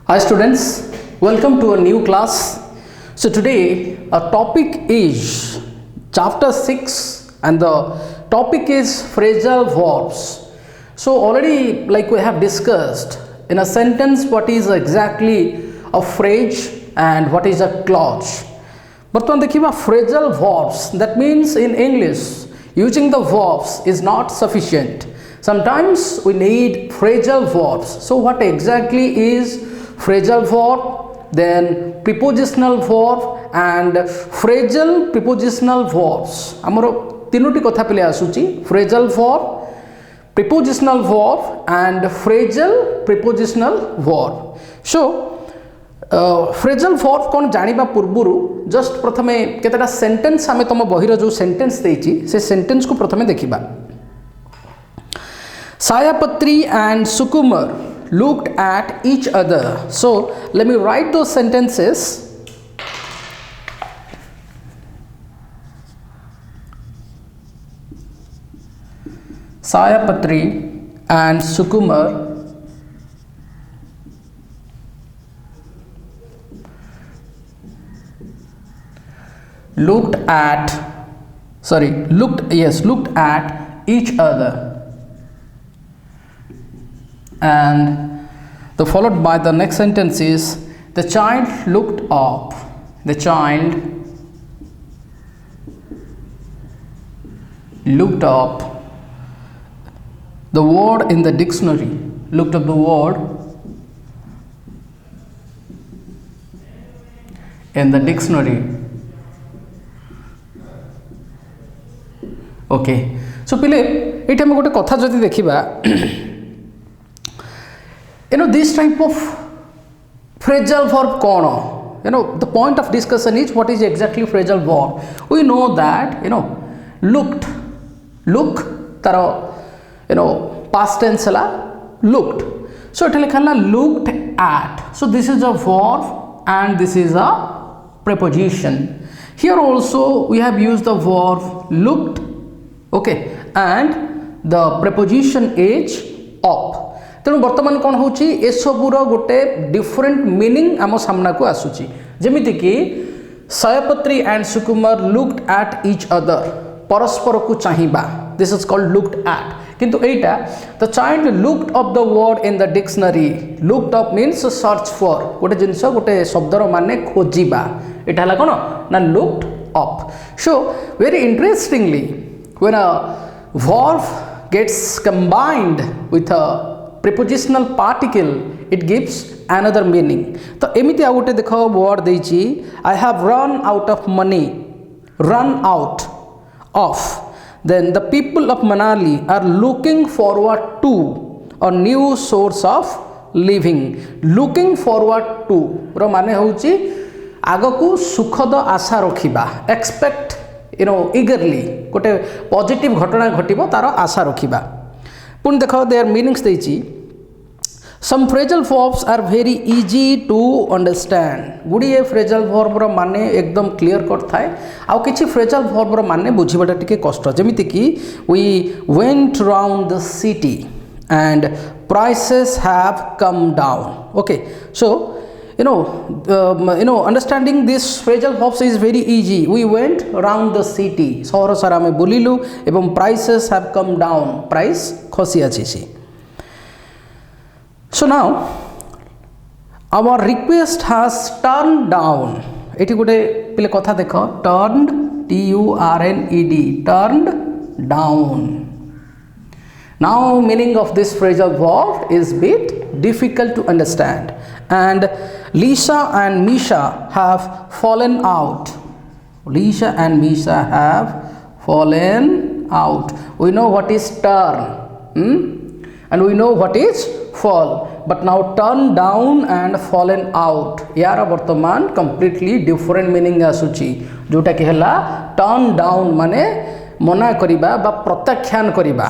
Hi students, welcome to a new class. So today our topic is chapter 6 and the topic is phrasal verbs. So already like we have discussed in a sentence what is exactly a phrase and what is a clause. But when देखिबा phrasal verbs, that means in English using the verbs is not sufficient. Sometimes we need phrasal verbs. So what exactly is phrasal verb, then prepositional verb and phrasal prepositional verbs. आमर तीनोटी कथा पे आसुची phrasal verb, prepositional verb and phrasal prepositional verb. So phrasal verb कौन जानिबा पूर्वरु just प्रथमे केतेटा sentence आमे तम बहिर जो सेंटेंस देछि से सेंटेंस को प्रथमे देखिबा. Sayapatri and Sukumar looked at each other. So let me write those sentences. Sayapatri and Sukumar looked at each other. And the followed by the next sentence is the child looked up. The child looked up the word in the dictionary. Looked up the word in the dictionary. Okay. So pile एटा हम गोटे कथा जदि देखिबा this type of phrasal verb kono, the point of discussion is what is exactly phrasal verb. We know that look taro past tense la looked, so it looked at. So this is a verb and this is a preposition. Here also we have used the verb looked, okay, and the preposition is up. तेणु बर्तमान कौन होची ए सबुर गोटे different meaning आम सामना को आसुची. जेमिति कि Sayapatri and Sukumar looked at each other, परस्पर को चाहिबा, this is called looked at. किंतु एटा the child looked up the word in the dictionary. Looked up means search for, गोटे जिनस गोटे शब्दर माने खोजिबा, एटा हला कोन ना looked up. So very interestingly when a verb gets combined with a prepositional particle, it gives another meaning. तो एमिति आ गोटे देखो वर्ड देछि, I have run out of money. Run out of. Then the people of Manali are looking forward to a new source of living. Looking forward to रो माने होछि आगकू सुखद आशा रखिबा, expect eagerly गोटे पॉजिटिव घटना घटिबो तार आशा रखिबा. पुन देखो देयर मीनिंग्स देछि. Some phrasal verbs are very easy to understand. गुड़िए phrasal verb रो माने एकदम क्लियर कट थाए, आउ किछि phrasal verb रो माने बुझिबाटा टिके कष्ट. जेमिति कि we went round the city and prices have come down. Okay, so understanding this phrasal verbs is very easy. We went round the city. सहर सारा में बुलिलु एवं prices have come down. Price खसी आछि. So now our request has turned down. Eighty गोटे पिले कथा देखो, turned, T-U-R-N-E-D, turned down. Now meaning of this phrasal verb is bit difficult to understand. And Lisa and Misha have fallen out. Lisa and Misha have fallen out. We know what is turn, and we know what is fall, but now turn down and fallen out यार वर्तमान completely different meaning आसुची, जोटा कि हला turn down माने मना करिबा बा प्रत्याख्यान करिबा.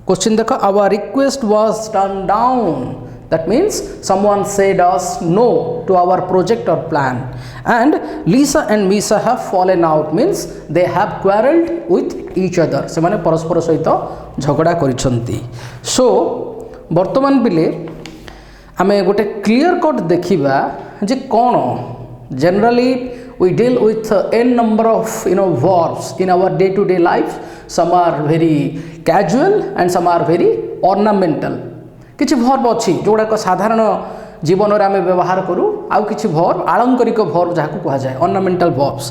क्वेश्चन देखो, our request was turned down. That means someone said us no to our project or plan. And Lisa and Misha have fallen out means they have quarreled with each other. से माने परस्पर सहित झगड़ा करिसंती. So वर्तमान बिले आमे गोटे clear cut देखिबा जे कोन generally we deal with n number of verbs in our day to day life. Some are very casual and some are very ornamental. किछि verb अछि जोडा को साधारण जीवन रे आमे व्यवहार करू आउ किछि verb आलंकारिक verb जाहा को कहा जाय ornamental verbs.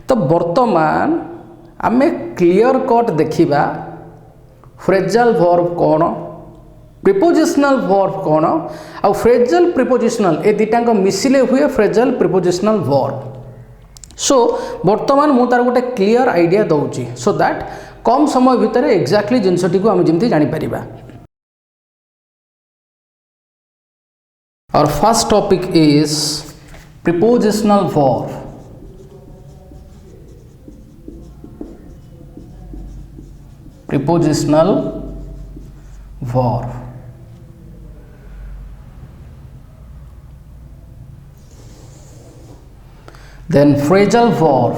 तो वर्तमान आमे क्लियर कट देखिबा phrasal verb कोन prepositional verb कोन आ phrasal prepositional ए दिटा को मिसिले हुए phrasal prepositional verb. सो वर्तमान मु तार गोटे क्लियर आइडिया दउची सो दैट कम समय भितर एक्जाक्टली जिनसटी को हम जेमती जानि परिबा. Our first topic is prepositional verb. Prepositional verb. Then phrasal verb.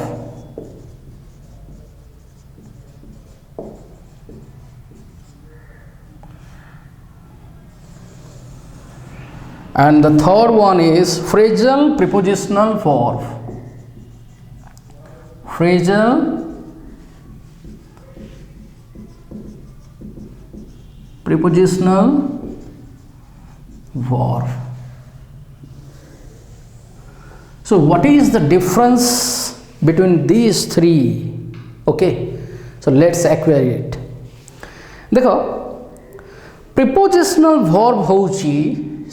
And the third one is phrasal prepositional verb. Phrasal prepositional verb. So what is the difference between these three? Okay, so let's acquire it. देखो prepositional verb होउची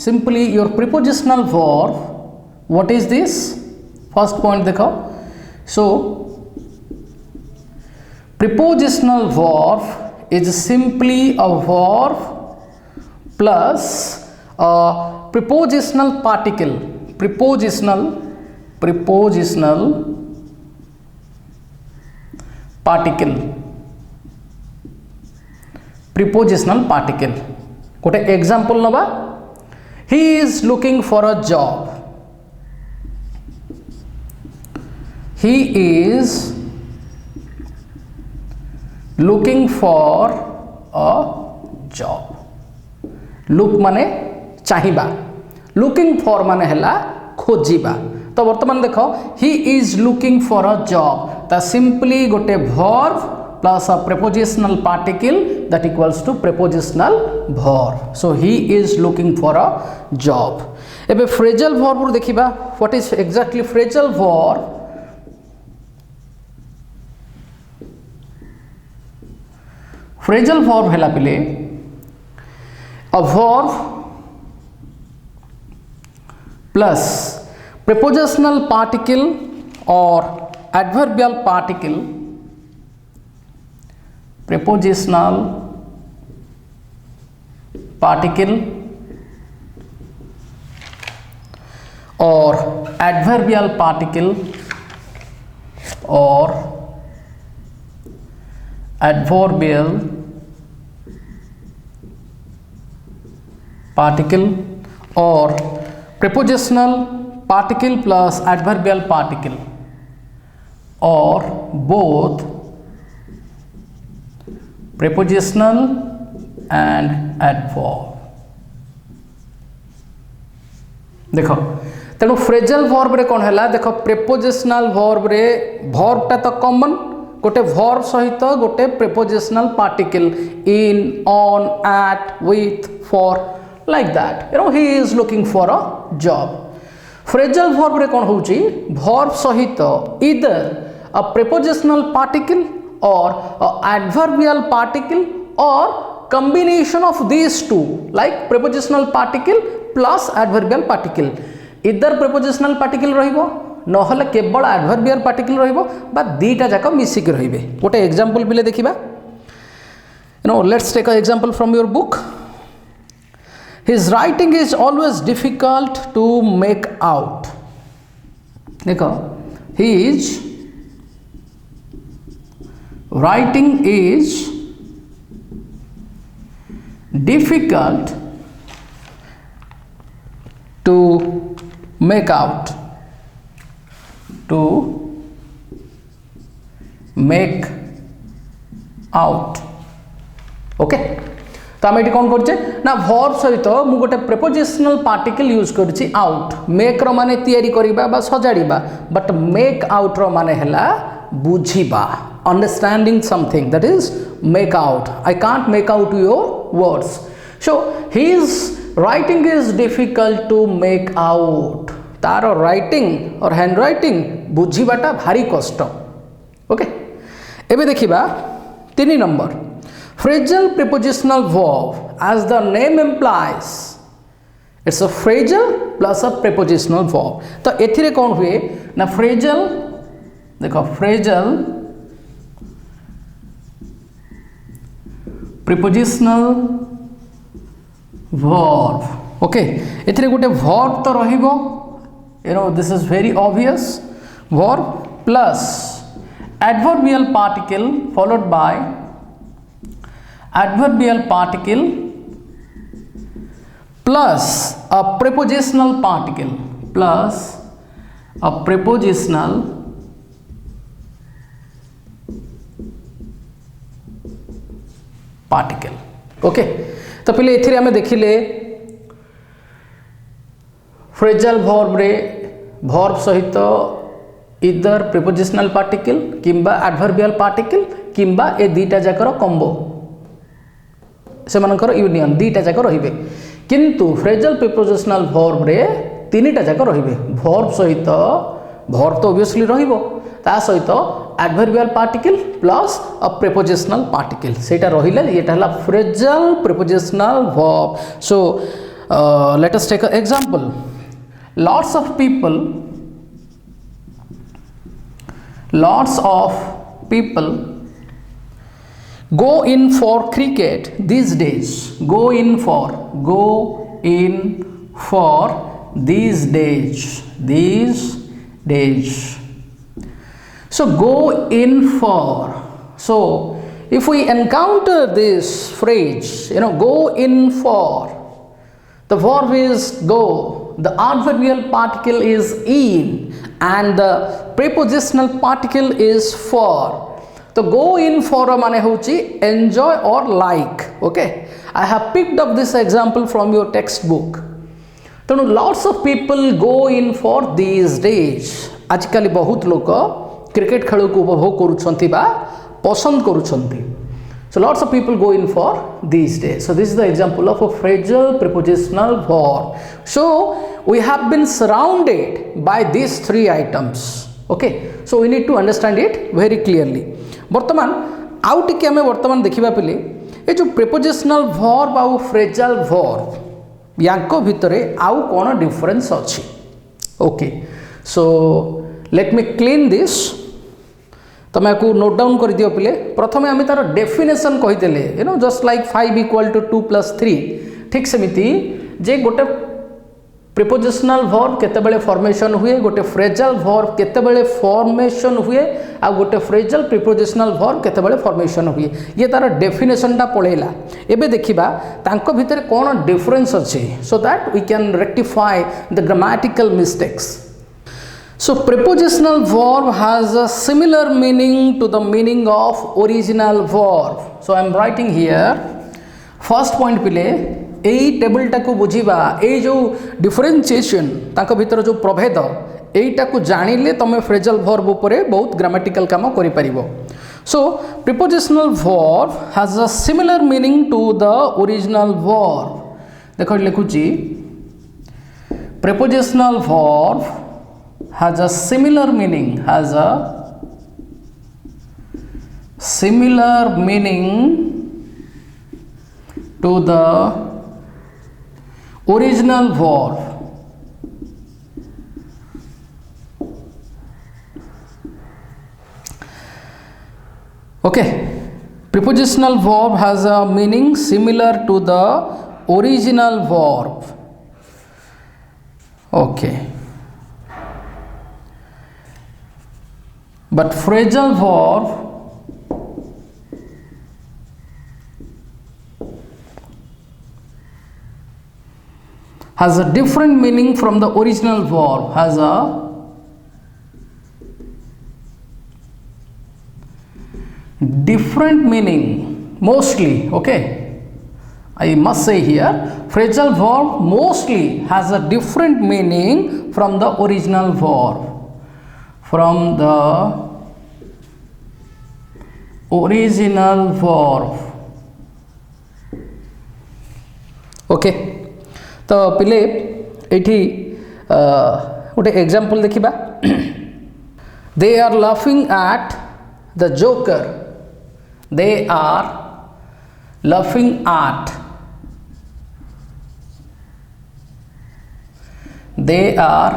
simply your prepositional verb. What is this? First point देखो. So prepositional verb is simply a verb plus a prepositional particle. Prepositional particle. Prepositional particle. गोटे example नबा. He is looking for a job. He is looking for a job. Look माने चाहिबा. Looking for माने हला खोजिबा. तो वर्तमान देखो he is looking for a job. ता simply गोटे verb plus a prepositional particle that equals to prepositional verb. So he is looking for a job. एबे phrasal verb रो देखिबा. What is exactly phrasal verb? Phrasal verb हैला पिले a verb plus prepositional particle or adverbial particle. Prepositional particle or adverbial particle or adverbial particle or prepositional particle plus adverbial particle or both prepositional and adverb. देखो तेणु phrasal verb रे कौन है देख prepositional verb रे verb टा तो common गोटे verb सहित गोटे prepositional particle in, on, at, with, for, like that. He is looking for a job. Phrasal verb रे कौन होउची verb सहित either a prepositional particle or a adverbial particle or combination of these two, like prepositional particle plus adverbial particle. Either prepositional particle रहिबो नहले केवल adverbial particle रहिबो बा दीटा जाक मिसिक रहिबे. गोटे एग्जांपल बिले देखिबा. Let's take an example from your book. His writing is always difficult to make out. देखो his writing is difficult to make out. To make out. Okay. तो आम ये कौन करचे ना वर्ब सहित मु गोटे प्रेपोजिशनल पार्टिकल यूज करछि आउट मेक रो माने तयारी करिबा बा सजाड़िबा बट मेक आउट रो माने हला बुझिबा understanding something that is make out I can't make out your words so his writing is difficult to make out तार राइटिंग और हैंड राइटिंग बुझिबाटा भारी कष्ट ओके एबे देखिबा 3 number phrasal prepositional verb as the name implies it's a phrasal plus a prepositional verb तो एथिरे कौन हुए ना phrasal देखो phrasal prepositional verb ओके एथिरे गोटे verb तो रहिबो you know this is very obvious verb plus adverbial particle followed by adverbial particle plus a prepositional particle plus a prepositional particle okay तो पहले एथिरे हमें देखिले phrasal verb रे verb सहित इधर prepositional particle किंबा adverbial particle किंबा ए दीटा जाकर combo से मानकर यूनियन दीटा जाक रहिबे किंतु फ्रेजल प्रीपोजिशनल वर्ब रे तीनटा जाक रहिबे वर्ब सहित वर्ब तो ऑब्वियसली रहिबो ता सहित adverbial particle plus a prepositional particle सेटा रहिले एटा हला phrasal prepositional verb so let us take a example lots of people go in for cricket these days go in for these days so go in for so if we encounter this phrase go in for the verb is go the adverbial particle is in and the prepositional particle is for तो go in for माने होची enjoy or like okay I have picked up this example from your textbook तेणु lots of people go in for these days आजकल बहुत लोग cricket खेल को उपभोग करुछंती बा पसंद करुछंती so lots of people go in for these days so this is the example of a phrasal prepositional verb so we have been surrounded by these 3 items okay so we need to understand it very clearly वर्तमान आउ टिके आमे वर्तमान देखिबा पले ए जो prepositional verb आउ phrasal verb यांको भितरे आउ कोन डिफरेंस अछि okay so let me clean this तमे को नोट डाउन कर दियो पले प्रथमे आमे तार डेफिनेशन कहि देले जस्ट लाइक 5 = 2 + 3 ठीक सेमिति जे गोटे प्रीपोजिशनल वर्ब केतेबेले फॉर्मेशन हुए गोटे फ्रेजल वर्ब केतेबेले फॉर्मेशन हुए आ गोटे फ्रेजल प्रीपोजिशनल वर्ब केतेबेले फॉर्मेशन हुए ये तार डेफिनेशन टा पळेला एबे देखिबा तांको भितर कोन डिफरेंस अछि so that we can rectify the grammatical mistakes so prepositional verb has a similar meaning to the meaning of original verb so I am writing here first point पिले एई टेबल टाको बुझीबा ए जो डिफरेंशिएशन ताको भीतर जो प्रभेद एईटा को जानिले तमे फ्रेजल वर्ब ऊपर बहुत ग्रामेटिकल काम करि परिबो so prepositional verb has a similar meaning to the original verb देखो लिखुची prepositional verb has a similar meaning to the original verb okay prepositional verb has a meaning similar to the original verb okay but phrasal verb has a different meaning from the original verb has a different meaning mostly okay I must say here, phrasal verb mostly has a different meaning from the original verb. From the original verb. Okay. तो पिले एठी गोटे example देखिबा. They are laughing at the joker. They are laughing at. They are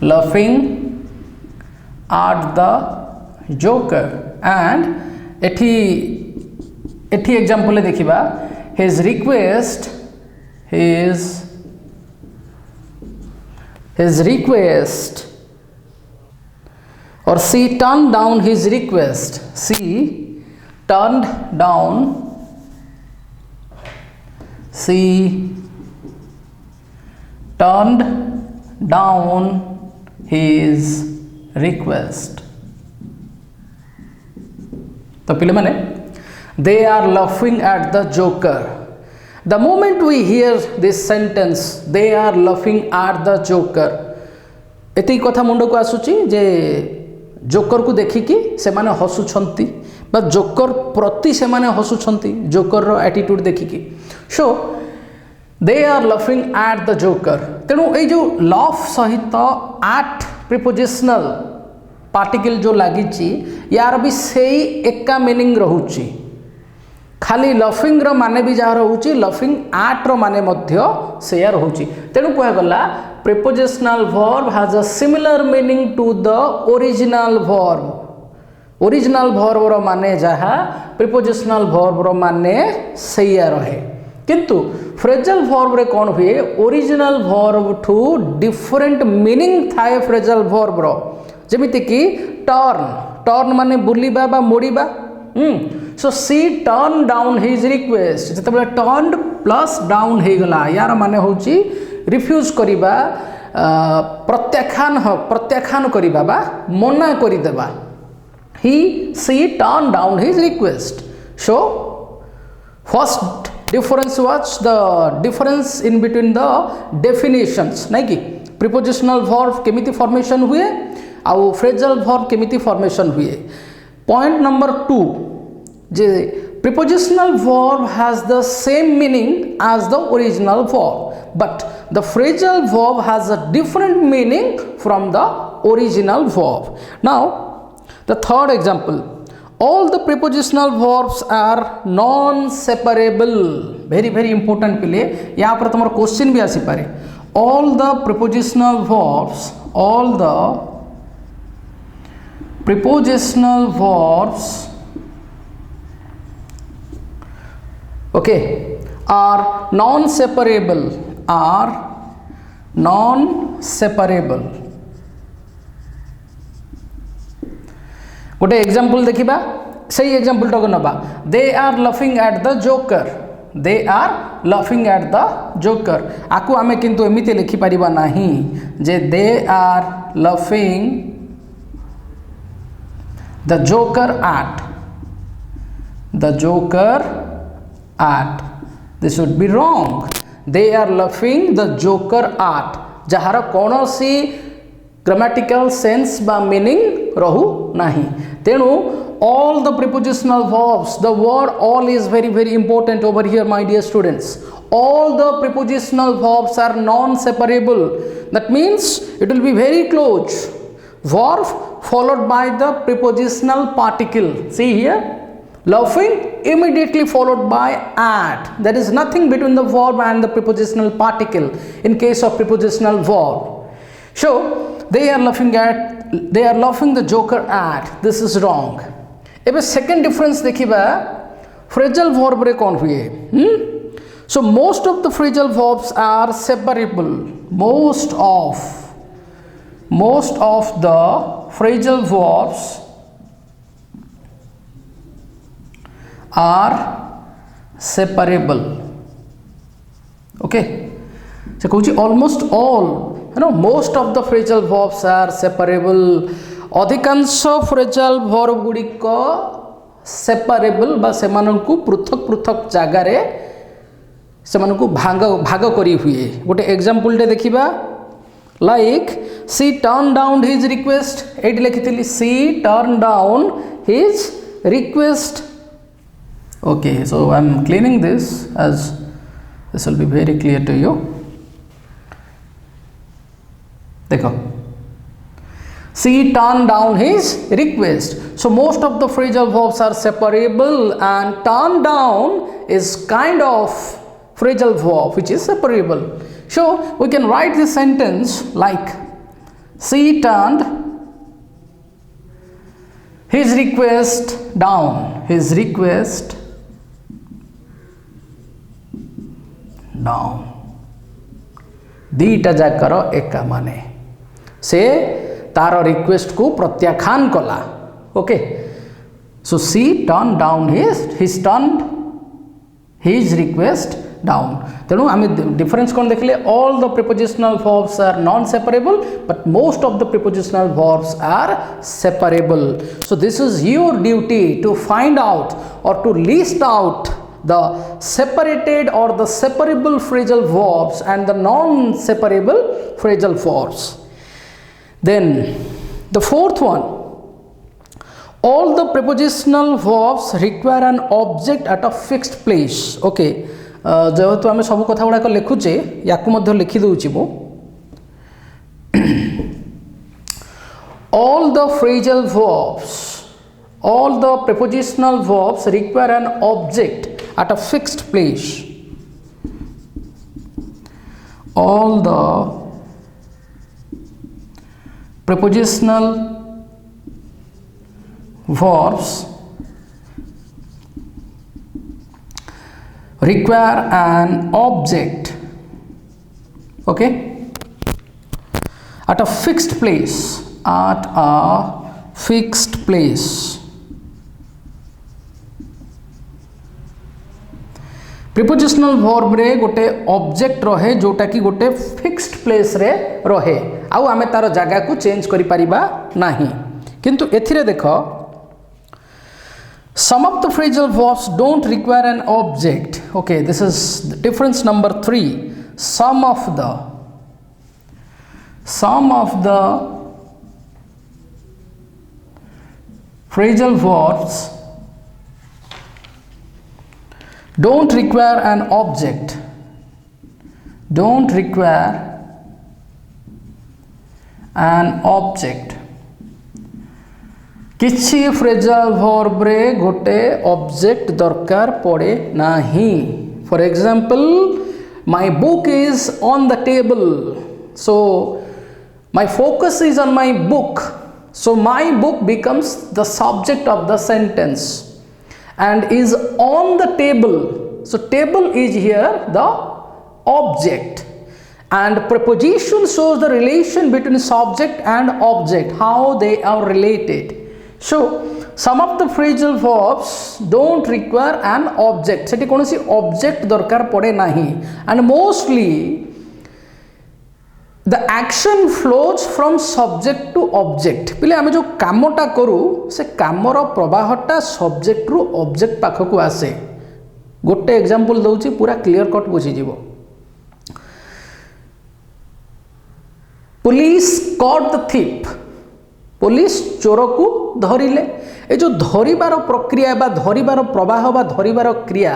laughing at the joker. And एठी example देखिबा. His request or she turned down his request. She turned down his request. तो पिले माने they are laughing at the joker. The moment we hear this sentence, they are laughing at the joker, एति कथा मुंड को आसुची जे joker को देखिकी से माने हसुछंती बा जोकर प्रति से माने हसुछंती जोकर रो एटीट्यूड देखिकी. So they are laughing at the joker. तेणु ए जो लाफ सहित एट प्रीपोजिशनल पार्टिकल जो लागिची यार भी सेही एका मीनिंग रहुची. खाली लफिंग रो माने भी जहाँ रोचे लफिंग एट रो माने मध्य सेया रोचे. तेणु कह गला prepositional verb has a similar meaning to the original verb. Original verb रो माने जहाँ प्रीपोजिशनल वर्ब रो माने सेया रहे. किंतु फ्रेजल वर्ब रे कौन हुए ओरिजिनल वर्ब ठू डिफरेंट मीनिंग थाए फ्रेजल वर्ब रो. जेमिति कि टर्न माने बुलिबा बा मोड़िबा. So she turned down his request. जेतेबेले turned plus down हे गला यार माने होची रिफ्यूज करिबा प्रत्याख्यान करिबा बा मना करि देबा. she turned down his request. So first difference was the difference in between the definitions. नहीं कि prepositional verb केमिति formation हुए आउ phrasal verb केमिति formation हुए. Point number 2, J prepositional verb has the same meaning as the original verb, but the phrasal verb has a different meaning from the original verb. Now the third example, all the prepositional verbs are non-separable. very important पिले यहाँ पर तुम्हारा question भी आसी पारे. all the prepositional verbs okay are non-separable. गोटे example देखिबा. सही एग्जांपल टको नबा. they are laughing at the joker. they are laughing at the joker. आकु आमे किंतु एमिते लिखि परिबा नाही जे they are laughing the joker at. This would be wrong. They are laughing the joker at जहार कौनसी grammatical sense बा meaning रहू नहीं. तेणु all the prepositional verbs, the word all is very important over here, my dear students. All the prepositional verbs are non-separable. That means it will be very close. Verb followed by the prepositional particle. See here, laughing immediately followed by at. There is nothing between the verb and the prepositional particle in case of prepositional verb. So they are laughing the joker at. This is wrong. एबे second difference देखिबा phrasal verb रे कौन हुए. So most of the phrasal verbs are separable. Most of the phrasal verbs are separable. Okay, so कहूँ almost all, most of the phrasal verbs are separable. अधिकांश phrasal verb गुड़िक separable बा सेमानंकु पृथक पृथक जगार सेमानंकु भाग भाग करी हुए गोटे एग्जांपल टे देखिबा like she turn down his request एट लिखितली she turn down his request okay so I am cleaning this as this will be very clear to you देखो she turned down his request so most of the phrasal verbs are separable and turn down is kind of phrasal verb which is separable so we can write this sentence like she turned his request down दीटा जाकर एका माने से तार request को प्रत्याख्यान कला okay so she turn down his turned his request down तेणु आम डिफरेंस कौन देखले all the prepositional verbs are non separable but most of the prepositional verbs are separable so this is your duty to find out or to list out the separated or the separable phrasal verbs and the non-separable phrasal verbs. Then the fourth one, all the prepositional verbs require an object at a fixed place. Okay, जेहेतु आम सब कथा गुड़ाक लिखुचे या लिखि दूची मु all the phrasal verbs, all the prepositional verbs require an object at a fixed place. All the prepositional verbs require an object, okay, at a fixed place, at a fixed place. Prepositional verb रे गोटे object रहे जोटा कि गोटे fixed place रे रहे आउ आमे तार जगह को चेंज करि परिबा नाही किंतु एथिरे देखो some of the phrasal verbs don't require an object okay this is difference number 3 some of the phrasal verbs don't require an object किछि फ्रेजल वर्ब रे गोटे ऑब्जेक्ट दरकार पड़े नाही for example my book is on the table so my focus is on my book so my book becomes the subject of the sentence and is on the table so table is here the object and preposition shows the relation between subject and object how they are related so some of the phrasal verbs don't require an object सेठी कोनोसी object दरकार पड़े नाही and mostly the action flows from subject to object पिले आमे जो कामटा करू से कामर प्रवाहटा सब्जेक्ट रु ऑब्जेक्ट पाखकु आसे गोटे एग्जांपल दउची पूरा क्लियर कट बुझी जीवो पुलिस कॉट द थिप पुलिस चोर को धरिले ए जो धरिबार प्रक्रिया बा धरिबार प्रवाह बा धरिबार क्रिया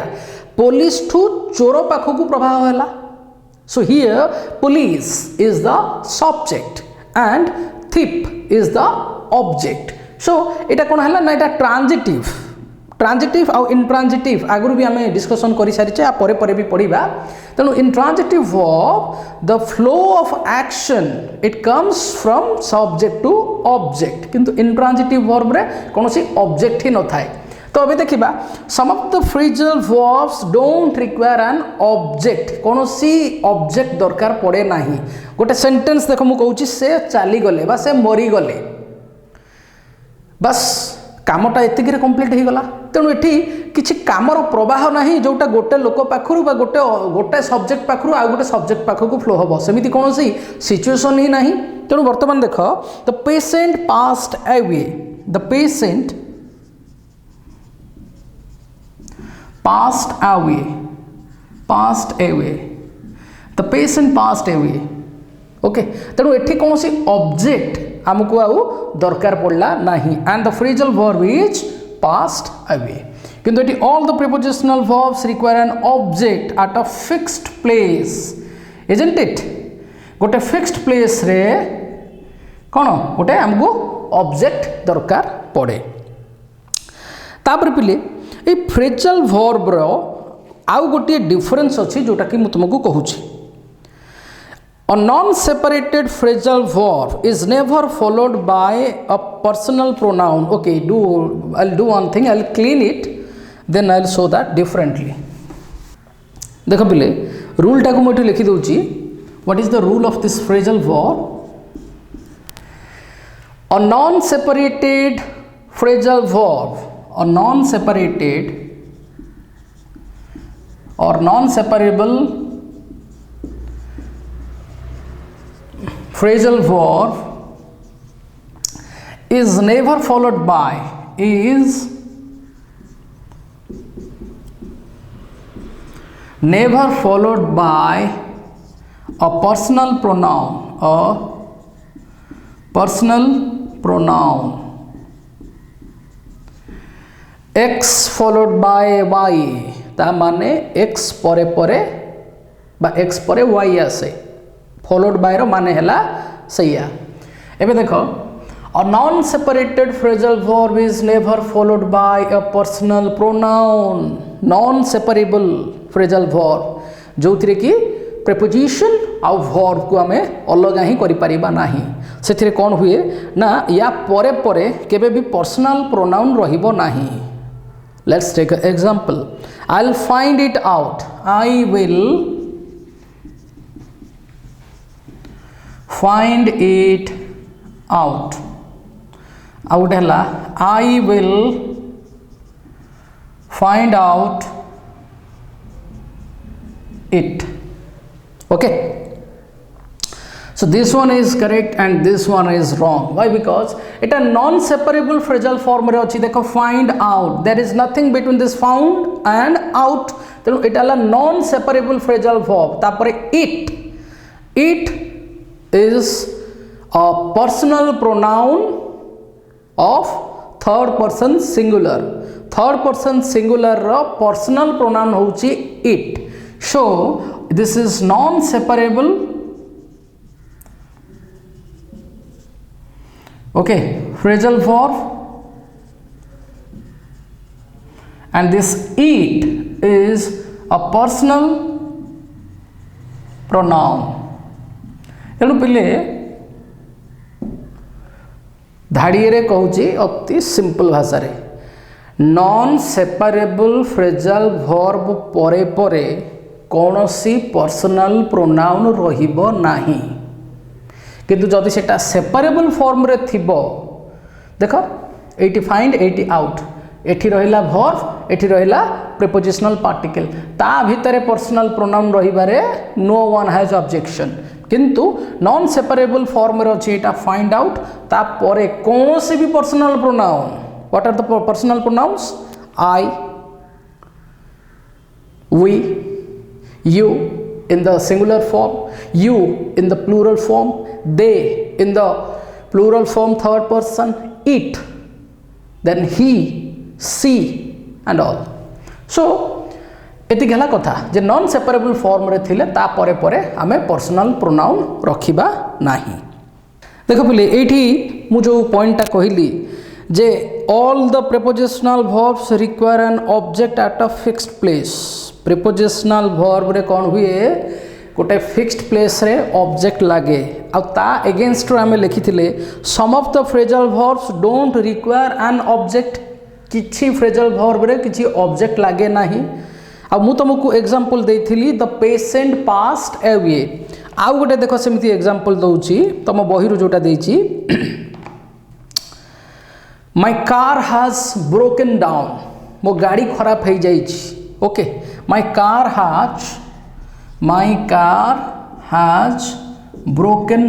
पुलिस ठू चोर पाखकु प्रवाह होला so here police is the subject and thief is the object so eta कोन हला ना eta transitive और intransitive आगुर भी हमें डिस्कशन करि सारिचे आ परे परे भी पढिबा तनो intransitive verb the flow of action it comes from subject to object किंतु intransitive verb रे कोनोसी object ही न थाए तो अबे देखिबा some of the phrasal verbs don't require an object कोनोसी ऑब्जेक्ट दरकार पड़े नाही गोटे सेंटेंस देखो मु कहूची से चाली गले बा से मरी गले बस कामटा एतिक रे कंप्लीट हो गला तेणु एठी किछि कामर प्रवाह नाही जोटा गोटे लोक पाखरु बा गोटे सब्जेक्ट पाखरु आ गोटे सब्जेक्ट पाखकु फ्लो हबो सेमिति कोनोसी सिचुएशन ही नाही तेणु वर्तमान देखो the patient passed away the patient passed away, passed away, the patient passed away. Okay तेणु एठी कौन सी ऑब्जेक्ट आमको आउ दरकार पड़ला नहीं and the phrasal verb is passed away किंतु एठी all the prepositional verbs require an object at a fixed place isn't it गोटे फिक्स्ड प्लेस रे कौन गोटे आमको ऑब्जेक्ट दरकार पड़े तापर पिले ए फ्रेजल वर्ब रो आउ गोटे डिफरेंस अछि जोटा कि मु तुमको कहूची A non-separated phrasal verb is never followed by a personal pronoun. Okay, I'll do one thing. I'll clean it, then I'll show that differently. देखो पिले रूल टाको मैं लिखी दूची. What is the rule of this phrasal verb? A non-separated phrasal verb, a non-separated or non-separable phrasal verb is never followed by a personal pronoun x followed by y ता माने x परे परे बा x परे y आसे followed by रो माने हला सैया एबे देखो a non separated phrasal verb is never followed by a personal pronoun non separable phrasal verb जोथिरे कि preposition आउ verb को हमें अलग ही करि परिबा नाही सेथिरे कोन हुए ना या परे परे केबे भी personal pronoun रहिबो नाही let's take an example I'll find it out I will find it out out hela I will find out it okay so this one is correct and this one is wrong why because it a non separable phrasal form re achi dekho find out there is nothing between this found and out tenu it ala non separable phrasal verb tapare it is a personal pronoun of third person singular personal pronoun hochi it so this is non separable okay phrasal verb and this it is a personal pronoun तेणु पिले धाड़िए कहूँ अति simple भाषा रे non separable phrasal verb परे परे कौन सी personal pronoun रहिबो नाही किंतु जदि सेटा सेपरेबल फॉर्म रे थिबो देखो एटी फाइंड एटी आउट एठी रहिला वर्ब एठी रहिला प्रीपोजिशनल पार्टिकल ता भितरे पर्सनल प्रोनाउन रहिबारे नो वन हैज ऑब्जेक्शन किंतु नॉन सेपरेबल फॉर्म रे अछि एटा फाइंड आउट ता परे कोनोसी भी personal pronoun what are the personal pronouns I we you in the singular form you in the plural form they in the plural form third person it then he she and all so एति गला कथा जे non separable form रे थिले ता परे परे आमे personal pronoun रखिबा नाही देखो पिले एठी मु जो पॉइंट ता कहिली जे all the prepositional verbs require an object at a fixed place prepositional verb रे कोन हुए गोटे फिक्स्ड प्लेस रे ऑब्जेक्ट लागे आ ता अगेंस्ट रो आमे लिखिथिले some of the phrasal verbs don't require an object किछि फ्रेजल वर्ब रे किछि ऑब्जेक्ट लागे नाही आ मु तुमको एग्जांपल देइथिली द पेशेंट पास्ड अवे आ गोटे देखो सेमिति एग्जांपल दउची तम बही रो जोटा देइची my car has broken down मो गाड़ी खराब हो जाइछि okay my car has broken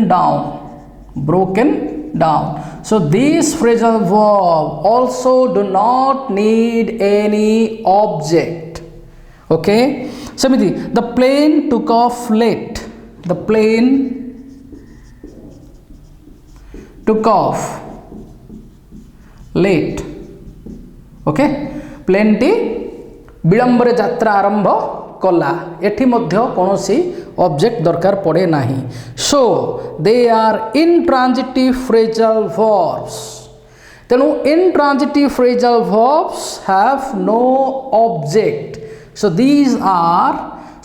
down so these phrasal verb also do not need any object okay सेमिति the plane took off late the plane took off late okay plane टी विलंब रे यात्रा आरंभ कला एठी मध्य कोनोसी ऑब्जेक्ट दरकार पड़े नाही so they are intransitive phrasal verbs तेणु intransitive phrasal verbs have no object so these are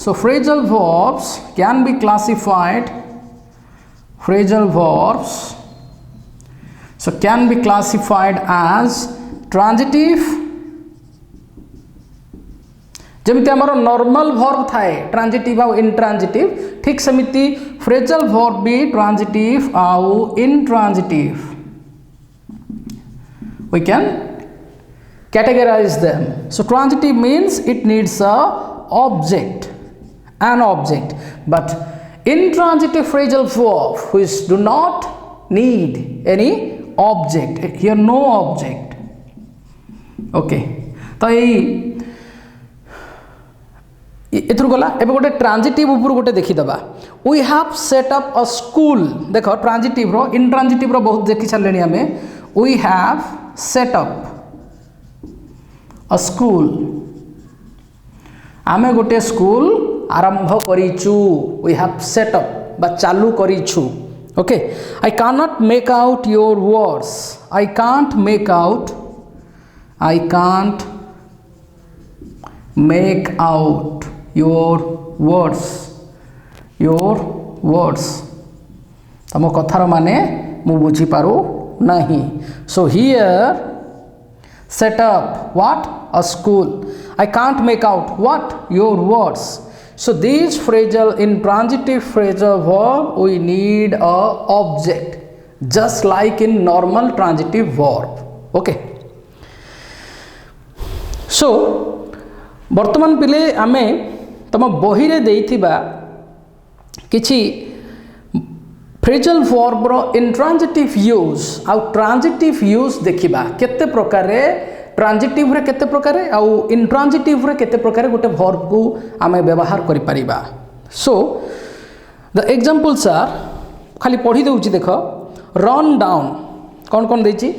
so phrasal verbs can be classified phrasal verbs so can be classified as transitive जमिति आमर नॉर्मल वर्ब थाए transitive आउ intransitive ठीक सेमिति phrasal verb भी transitive आउ intransitive we can categorize them. So transitive means it needs an object, but intransitive phrasal verb which do not need any object, here no object. Okay, तो एथुर गला एबे गोटे transitive ऊपर गोटे देखि दबा we have set up a school देखो transitive रो इंट्रांजिटिव रो बहुत देखि छलेनी हमें we have set up a school आमे गोटे स्कूल आरंभ करिछु वी हैव सेट अप बा चालू करिछु okay I can not make out your words I can't make out your words तम कथार माने मु बुझी पारू नहीं so here set up what a school I can't make out what your words so these phrasal intransitive phrasal verb we need a object just like in normal transitive verb okay so वर्तमान पिले आमे तम बही रे देइथिबा किछि phrasal verb रो intransitive use आ transitive use देखिबा केते प्रकार रे ट्रांजिटिव रे केते प्रकार रे आ इंट्रांजिटिव रे केते प्रकार गोटे वर्ब को आमे व्यवहार करि परिबा सो द एग्जांपल्स आर खाली पढी देउची देखो रन डाउन कोन कोन देछि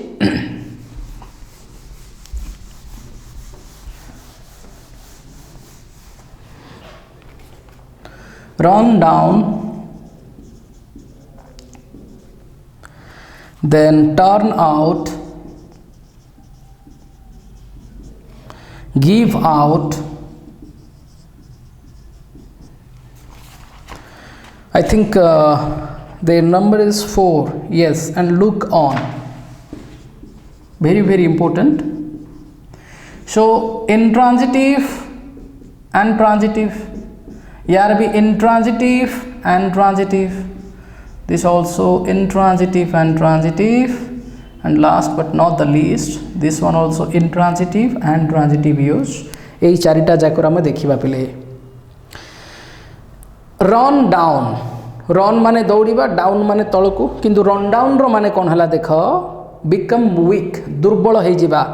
run down then turn out give out I think their number is 4 yes and look on very important so intransitive and transitive यार भी intransitive and transitive this also intransitive and transitive and last but not the least this one also intransitive and transitive use एई चारिटा जाकर हम देखिबा पिले run down run माने दौड़ीबा down माने तळकु किंतु run down रो माने कोन हला देखो become weak दुर्बल हे जिबा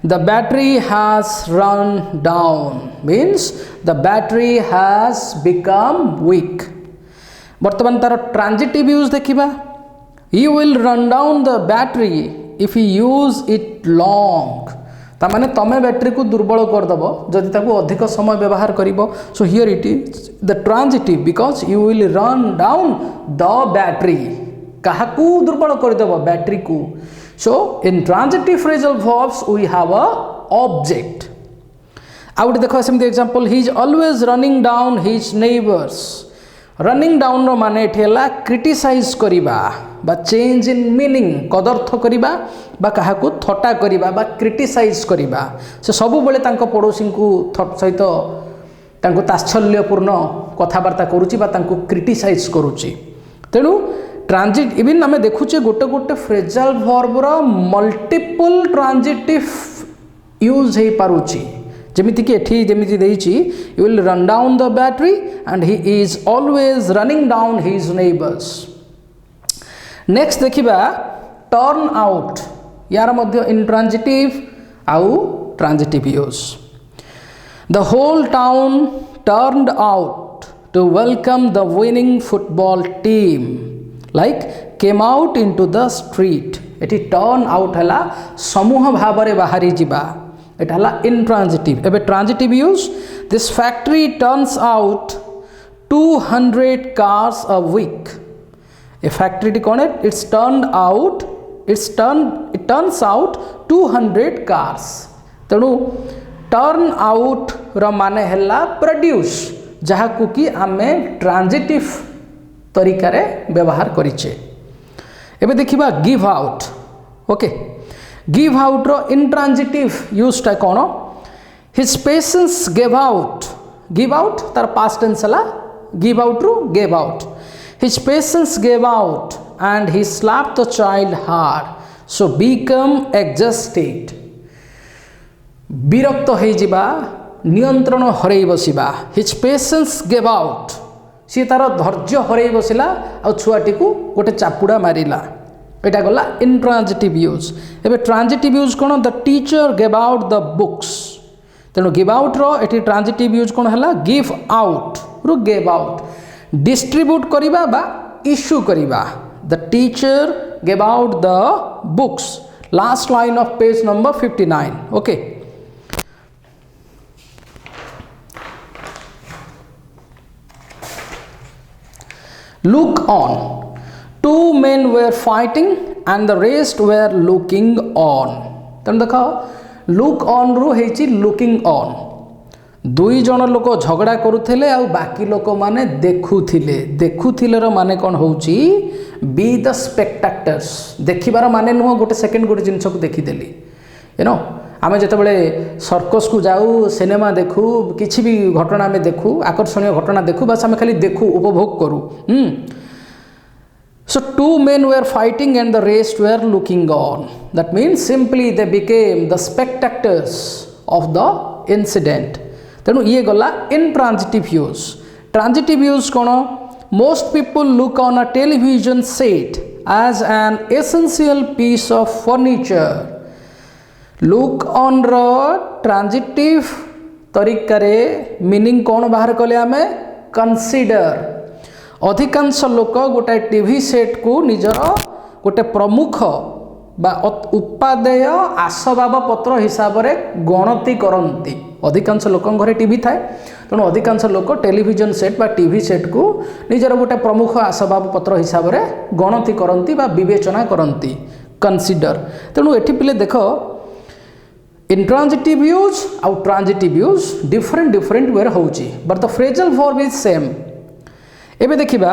the battery has run down means the battery has become weak वर्तमान तार ट्रांजिटिव यूज देखिबा you will run down the battery if you use it long ता माने तमे बैटरी को दुर्बल कर दबो जदि ताकू अधिक समय व्यवहार करिवो so here it is the transitive because you will run down the battery काहाकू दुर्बल कर दबो बैटरी को so in transitive phrasal verbs we have a object out देखो सेमती example he is always running down his neighbors running down रो माने एठेला criticise करिबा बा चेंज इन मीनिंग कदर्थ करिबा बा काहाकू थटा करिबा बा क्रिटिसाइज करिबा से सब बेले तांको पड़ोसी को सहित तांको ताच्छल्यपूर्ण कथाबार्ता करूची बा तांको क्रिटिसाइज करूची तेणु ट्रांजिट इवन आम देखुचे गोटे गोटे फ्रेजल वर्ब रो मल्टीपल ट्रांजिटिव यूज हे पारुची जेमिति कि एठी जेमिति देइची you will run down the battery and he is always running down his neighbours next देखिबा टर्न आउट यार मध्य इंट्रांजिटिव आउ transitive use The whole town turned out to welcome the winning football team, like came out into the street. Eighty turn out हला समूह भावरे बाहरी जिबा, एटा हला intransitive. एबे transitive use, this factory turns out 200 cars a week. A factory T cone it turns out 200 cars. तेणु turn out र माने हला produce, जहाँ को कि आमे ट्रांजिटिव तरीका रे व्यवहार करिचे. एबे देखिबा give out. Okay, give out रो इंट्रांजिटिव यूज टा कोन? His patience gave out. Give out तार पास्ट टेंस हला गिव आउट रो gave out. His patience gave out and he slapped the child hard, so become exhausted. विरक्त हो जिबा, नियंत्रण हरई बसिबा. हिज पेशेंस गेव आउट, सी तार धैर्य हरई बसिला आ छुआटी को गोटे चापुड़ा मारिला. एटा गला इंट्रांजिटिव यूज. एबे transitive use cone? The teacher gave out the books. तेणु गिव आउट रो एटी ट्रांजिटिव यूज कोन हला? गिव आउट रो गेव आउट. डिस्ट्रीब्यूट करिबा बा इश्यू करिबा. The teacher gave out the books. Last line of page number 59. Okay, look on. Two men were fighting and the rest were looking on. तेणु देख look on रू हेची looking on. दुई जन लोक झगड़ा करुथिले आ बाकी लोक माने देखुथिले. देखुथिले रो माने कोन होउची? Be the spectators. देखिबार माने नुह गोटे सेकेंड गोटे जिनिस को देखि देली. यू नो, आमे जते बेले सर्कस को जाऊ, सिनेमा देखू, किछि भी घटना में देखू, आकर्षणीय घटना देखू, बस आमे खाली देखू, उपभोग करू. So two men were fighting and the rest were looking on. That means simply they became the spectators of the incident. तेणु ये गला intransitive use. Transitive use cone? Most people look on a television set as an essential piece of furniture. Look on रो transitive तरीका रे meaning कौन बाहर कले? आमे कंसीडर. अधिकांश लोक गोटे टीवी सेट को निजर गोटे प्रमुख बा उपादेय आसबाब पत्र हिसाब रे गणति करती. अधिकांश लोक घरे टीवी थाए, तेणु अधिकांश लोक टेलीविजन सेट बा टीवी सेट को निजर गोटे प्रमुख आसबाब पत्र हिसाब रे गणति करती बा विवेचना करती. कंसीडर. तेणु एठी पिले देख intransitive use और transitive use different way होउची, but the phrasal verb is same. एबे देखिबा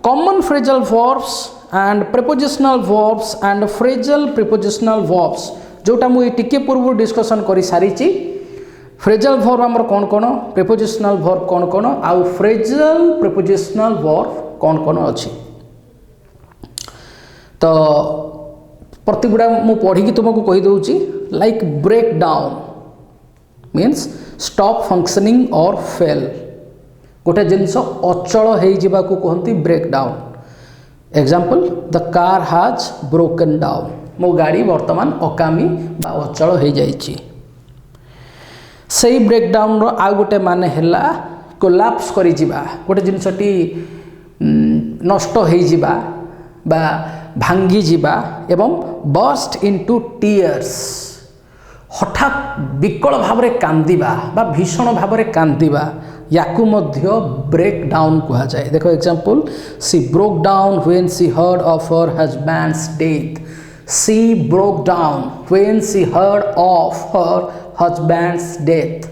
common phrasal verbs and prepositional verbs and phrasal prepositional verbs, जोटा मु टिके पूर्व डिस्कशन करी सारीची. phrasal verb हमर कोन कोन, prepositional verb कोन कोन, आउ phrasal prepositional verb कोन कोन अछि. तो प्रतिगुड़ा मु पढ़ी कि तुमको कही दूची. Like break down means stop functioning or fail. गोटे जिनस अचल हो कहती break down. Example, the car has broken down. मो गाड़ी वर्तमान अकामी बा अचल हो जाइए. से ब्रेक डाउन रो आ गोटे माने हैला कोलैप्स करि जिबा. गोटे जिनसटी नष्ट हो जिबा बा भांगी जिबा एवं बस्ट इनटू टीयर्स. हठात विकल भाव रे कांदिबा बा भीषण भाव रे कांदिबा, याकू मध्य ब्रेक डाउन कहा जाए. देखो example, she broke down when she heard of her husband's death. She broke down when she heard of her husband's death.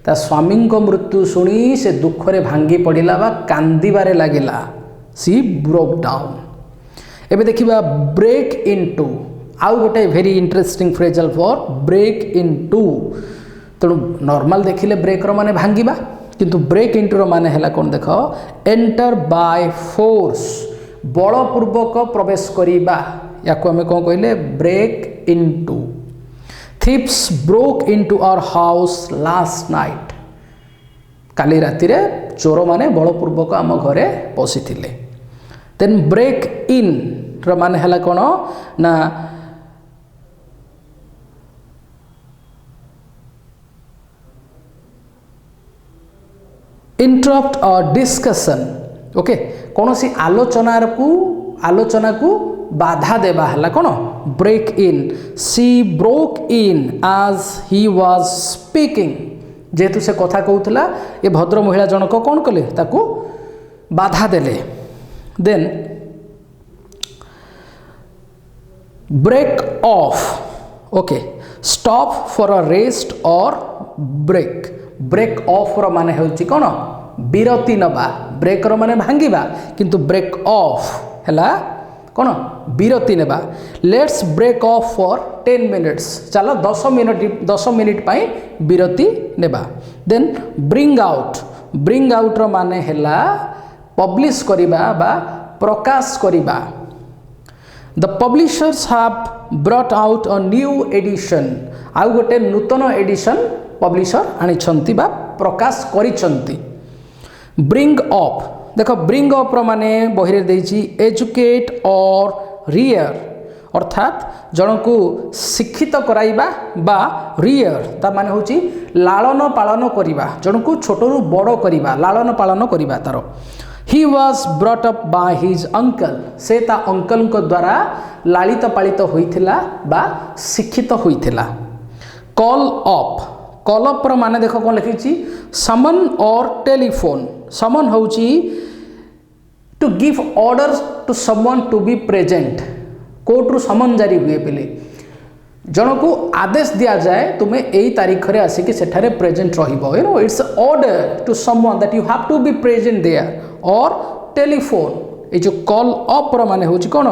ता स्वामी को मृत्यु शुणी से दुख रे भांगी पड़िला बा कांदिबारे लागिला. She broke down. एबे देखिबा ब्रेक इनटू. आउ गोटे very interesting phrasal verb break into. तेणु नॉर्मल देखिले ब्रेक रो माने भांगिबा, किंतु ब्रेक इनटू रो माने हैला कोन? देख, एंटर बाय फोर्स. बलपूर्वक प्रवेश करिबा, याको हमें कोन कहले? Break into. Thieves broke into our house last night. काली राति रे चोर माने बलपूर्वक आम घरे पसिथिले. देन ब्रेक इन रो माने हैला कोन ना? इंटरप्ट अ डिस्कशन ओके कौन सी आलोचना को बाधा देवा है कौन break in C broke in आज ही वाज स्पीकिंग जेहेतु से कथा कहूला ये भद्र महिला जनक कौन कले ताकू बाधा देले then break off okay stop for a rest or break break off रो माने होची कोन विरति नबा ब्रेक रो माने भांगीबा किंतु ब्रेक ऑफ हैला कोन विरति नेबा let's break off for 10 minutes चलो 10 मिनिट पाई विरति नेबा देन ब्रिंग आउट रो माने हैला पब्लिश करिबा बा प्रकाश करिबा the publishers have brought out a new edition आउ गोटे नूतन एडिशन पब्लिशर आनी बा प्रकाश करिसंती ब्रिंग अप देखो ब्रिंग अप रो माने बहिरे देछि एजुकेट और रियर अर्थात जन को शिक्षित कराइबा बा रियर ता माने होछि लालन पालन करिबा जन को छोटरू बड़ करिबा लालन पालन करिबा तारो he was brought up by his uncle से ता अंकल को द्वारा लालित पालित होइथिला बा शिक्षित होइथिला कॉल अप माने देखो कौन लिखी समन और टेलीफोन समन होची to give orders to someone to be present court रु समन जारी हुए पहले जन को आदेश दिया जाए तुम्हें यही तारीख रे आसिक सेठारे प्रेजेंट रहिबो you know it's order to someone that you have to be present there or telephone ये जो कॉल अप माने होची कोन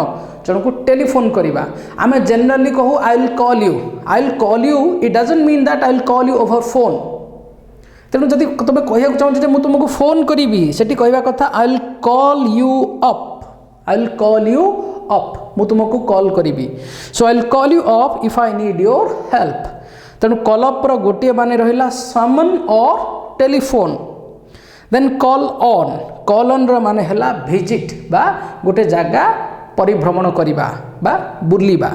जन को टेलीफोन करिबा आमे जनरली कहू आई will call you it doesn't mean that I will call you over phone तेणु जदि तुम कहया चाहूँ जे मुझे तुमको फोन करी सेठी कहवा कथा I will call you up मु तुमको कॉल करी so I will call you up if I need your help तेणु कॉल अप गोटे माने रहिला समन और टेलीफोन देन कॉल ऑन रो माने हला विजिट बा गोटे जगह परिभ्रमण करिबा बा बुलिबा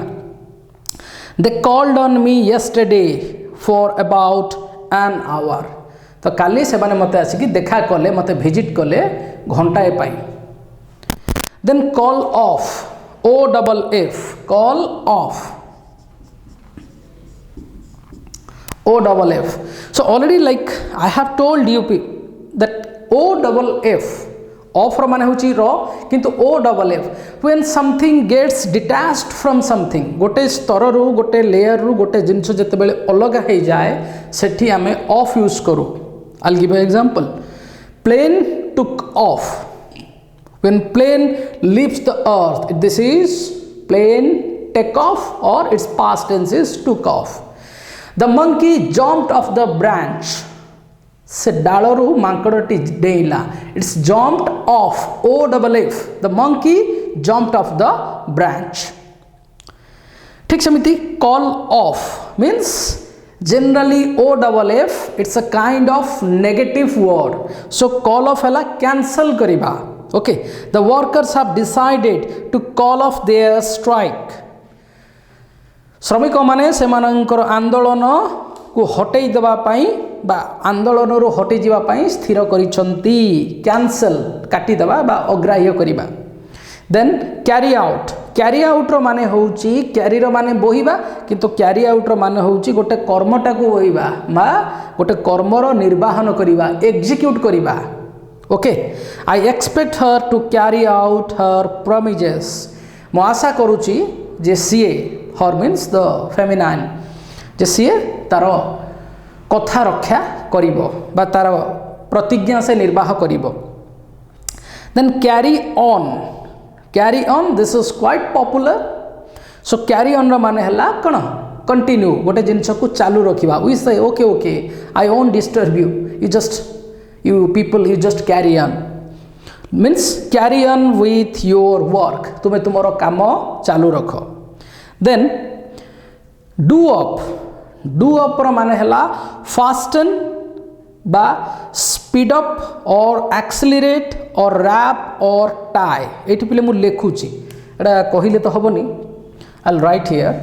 they called on me yesterday for about an hour तो काली से माने मते आसिकी देखा कले मते विजिट कले घंटाए पाई then call off OFF call off OFF so already like I have told you that OFF off माने होची रो किंतु OFF when something gets detached from something गोटे स्तर रु गोटे लेयर रु गोटे जिंस जते बेले अलग हे जाए सेठी आमे ऑफ यूज करू I'll give you an example plane took off when plane leaves the earth this is plane take off or its past tense is took off the monkey jumped off the branch से डालरू मांकड़टी डेला it's jumped off OFF the monkey jumped off the branch ठीक सेमिति call off means generally OFF it's a kind of negative word so call off है cancel करिबा okay the workers have decided to call off their strike श्रमिक माने सेमानंकर आंदोलन को हटई देबा पाई बा आंदोलन रो हटि जीवा पाई स्थिर करिसंती कैंसल काटी देबा बा अग्राह्य करिबा देन कैरी आउट रो माने होउची कैरी रो माने बोहिबा किंतु कैरी आउट रो माने होउची गोटे कर्मटा को बोहिबा मा गोटे कर्म रो निर्वाहन करिबा एग्जीक्यूट करिबा okay I expect her to carry out her promises मो आशा करूची जे सीए हर मीन्स द फेमिनाइन जे सीए तारो कथा रक्षा करिबो बा तार प्रतिज्ञा से निर्वाह करिबो then carry on this is quite popular so carry on रो माने हला कोन कंटिन्यू गोटे जिंस को चालू रखिबा we say okay I won't disturb you you people just carry on means carry on with your work तुम्हें तुमरो काम चालू रखो देन डू अप रो माने हला फास्टन बा स्पीड अप और एक्सेलरेट और रैप और टाई एठी पले मु लेखुची एटा कहिले तो हबनी आई विल राइट हियर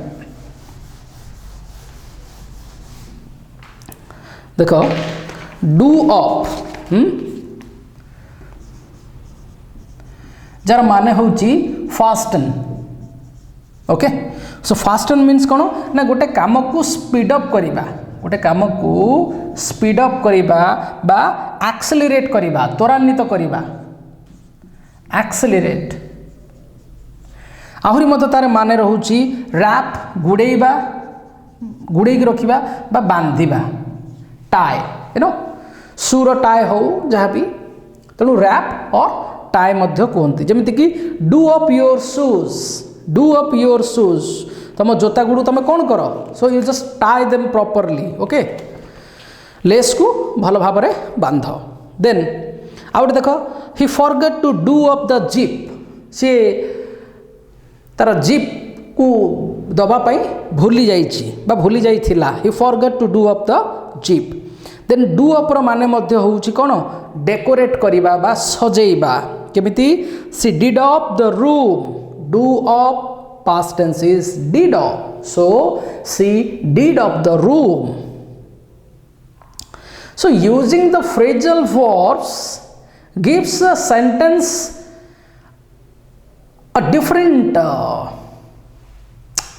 देखो डू अप जार माने होची fasten okay so fasten means कौन ना गोटे काम को स्पीड अप करवा गोटे काम को स्पीड अप करवा बा एक्सेलरेट करवा त्वरान्वित करवा एक्सेलरेट आहुरी मत तार माने रहूची रैप गुड़ेबा गुड़े रखा बा बांधिबा टाई यू नो सुर टाई हो जहाँ भी तेणु रैप और टाई मध्य कहते जमीती कि डू अप योर शूज तुम जोता गुड़ तुम कौन कर so you just tie them properly okay lace को भल भाव बांध देन आउट देख he forget to do up the zip सी तार जीप को दवापाई भूली जाइए भूली जाइथिला he forget to do up the zip then do up रो माने मध्य होउची कोन डेकोरेट करिबा बा सजेइबा केमिति she did up the room do up past tense is did up so she did up the room so using the phrasal verbs gives a sentence a different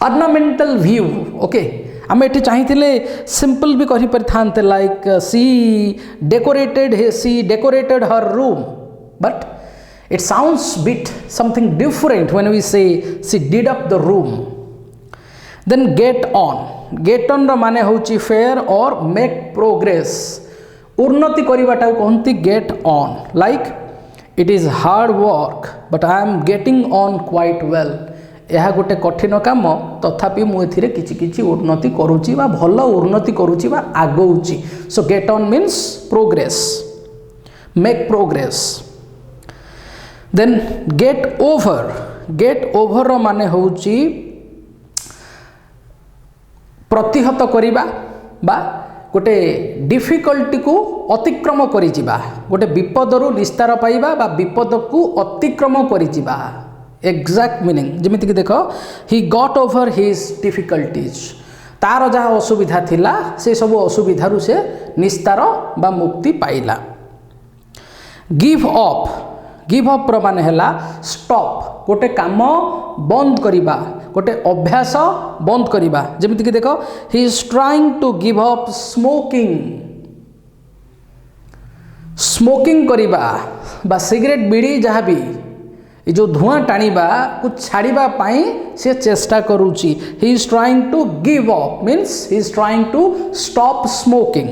ornamental view okay आम ये चाहिए simple भी कही पारि like she decorated her room but it sounds bit something different when we say she did up the room then get on रो माने होची fair और make progress उन्नति करिवाटा कहंती get on like it is hard work but I am getting on quite well यह गोटे कठिन काम तथापि मु एथिरे किछि किछि उन्नति करूची बा भल उन्नति करूची बा आगौची so get on means progress make progress then get over माने होची प्रतिहत करिबा बा गोटे डिफिकल्टी को अतिक्रम करि जिबा गोटे विपदरु निस्तार पाइबा बा विपद को अतिक्रम करि जिबा एग्जैक्ट मीनिंग जमिति कि देख he got over his difficulties तार जहाँ असुविधा थिला से सब असुविधारु से निस्तार बा मुक्ति पाइला गिव अप रो माने हैला स्टॉप गोटे काम बंद करिबा गोटे अभ्यास बंद करिबा जमिति कि देख he is trying to give up smoking करिबा बा सिगरेट बीड़ी जहाँ भी ये जो धुआं टाणीबा कुछ छाड़ीबा पाई से चेष्टा करूची he is trying to give up means he is trying to stop smoking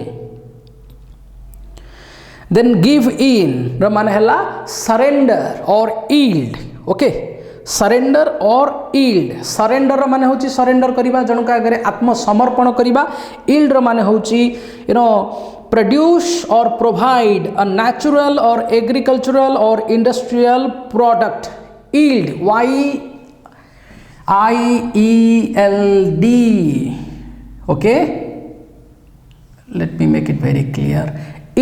then give in रो माने हला surrender or yield okay surrender or yield surrender रो माने होची सरेंडर करिबा जनका आगे आत्मसमर्पण करिबा यील्ड रो माने होची you know produce or provide a natural or agricultural or industrial product yield Y-I-E-L-D okay let me make it very clear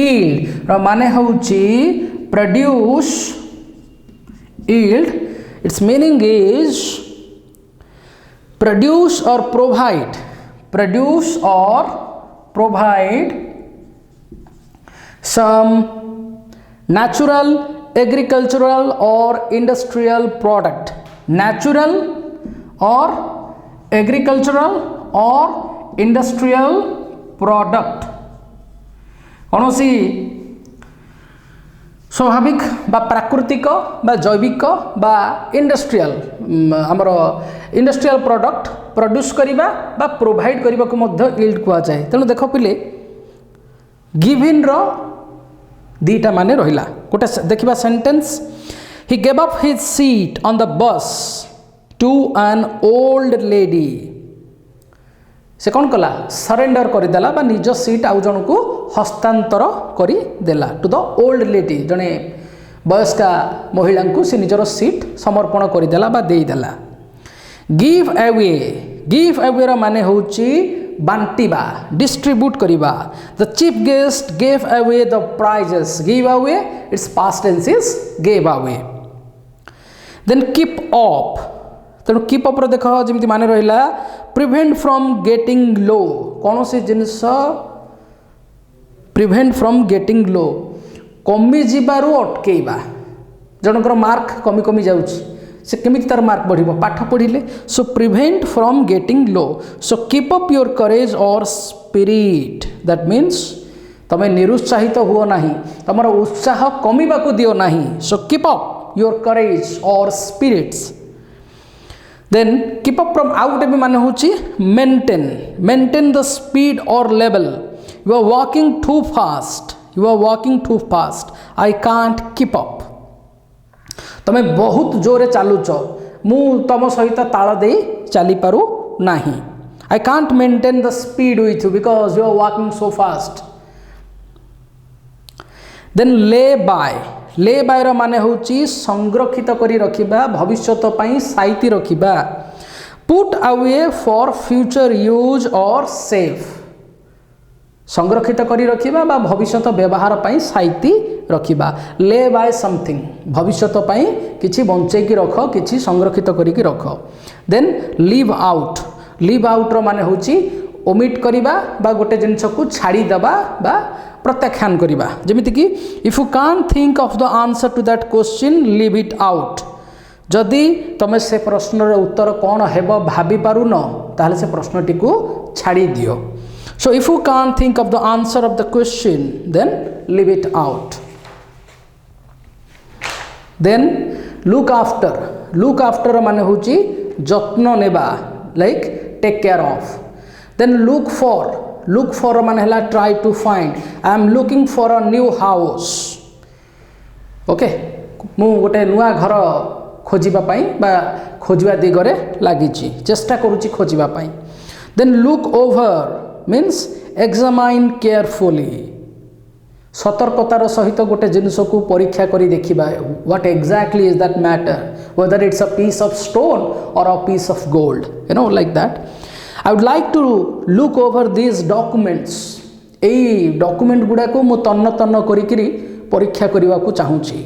yield माने होची produce yield its meaning is produce or provide some natural agricultural or industrial product natural or agricultural or industrial product कौन सी स्वाभाविक बा प्राकृतिक बा जैविक बा industrial आमर इंडस्ट्रियल प्रोडक्ट प्रोड्यूस करिबा बा प्रोवाइड करिबा को मध्य यील्ड कुआ जाए तेणु देख पिले गिवन रो दीटा माने रहिला गोटे देखिबा sentence he gave up his seat on the bus to an old lady से कौन कला सरेंडर करदेला बा निज सीट आउ जन को हस्तांतर करदेला टू द ओल्ड लेडी जने वयस्का महिला को से निजर सीट समर्पण करदेला बा देदेला गिव अवे रो माने होची बांटिबा डिस्ट्रीब्यूट करिबा the chief guest gave away the prizes give away it's past tense is gave away then keep up तेणु कीप अप रो देख जमिति माने रहिला प्रिवेंट फ्रॉम गेटिंग लो कौन से जिनस प्रिवेंट फ्रॉम गेटिंग लो कमी जिबारु अटकेइबा जनकर मार्क कमी कमी जाउछि से केमिति तार मार्क बढ़िबो पाठ पढ़िले so prevent from getting low so keep up your courage or spirit that means तमे निरुत्साहित हुओ नाही तमरो उत्साह कमिबाकू दियो नाही so keep up your courage or spirits then keep up from out भी माने होची maintain the speed or level you are walking too fast I can't keep up तमे बहुत जोरे चालुच मु तम सहित ताल दे चली पारू नाही I can't maintain the speed with you because you are walking so fast then lay by माने होची संरक्षित करी रखिबा भविष्यत पई साइती रखिबा put away for future use or safe संरक्षित करी रखिबा बा भविष्यत व्यवहार पई साइती रखिबा ले बाय समथिंग भविष्यत पई किछि बंचै की रख किछि संरक्षित करी की रख देन लीव आउट रो माने होची ओमिट करिबा बा गोटे जिंस को छाड़ी दबा बा प्रत्याख्यान करिबा जेमिति कि if you can't think of the answer to that question leave it out जदि तमे से प्रश्नर उत्तर कौन हेबो भाबी पारु न ताले से प्रश्नटी को छाड़ी दियो so if you can't think of the answer of the question then leave it out then look after माने होची जत्न नेबा like take care of then look for माने हला try to find I am looking for a new house okay मु गोटे नुआ घर खोजिबा पाई बा खोजिबा दिगरे लागिची चेष्टा करूची खोजिबा पाई then look over means examine carefully सतर्कतार सहित गोटे जिनिस को परीक्षा करी देखिबा what exactly is that matter whether it's a piece of stone or a piece of gold you know like that I would like to look over this documents एई document गुडा को मु तन्न तन्न करी परीक्षा करने को चाहूँगी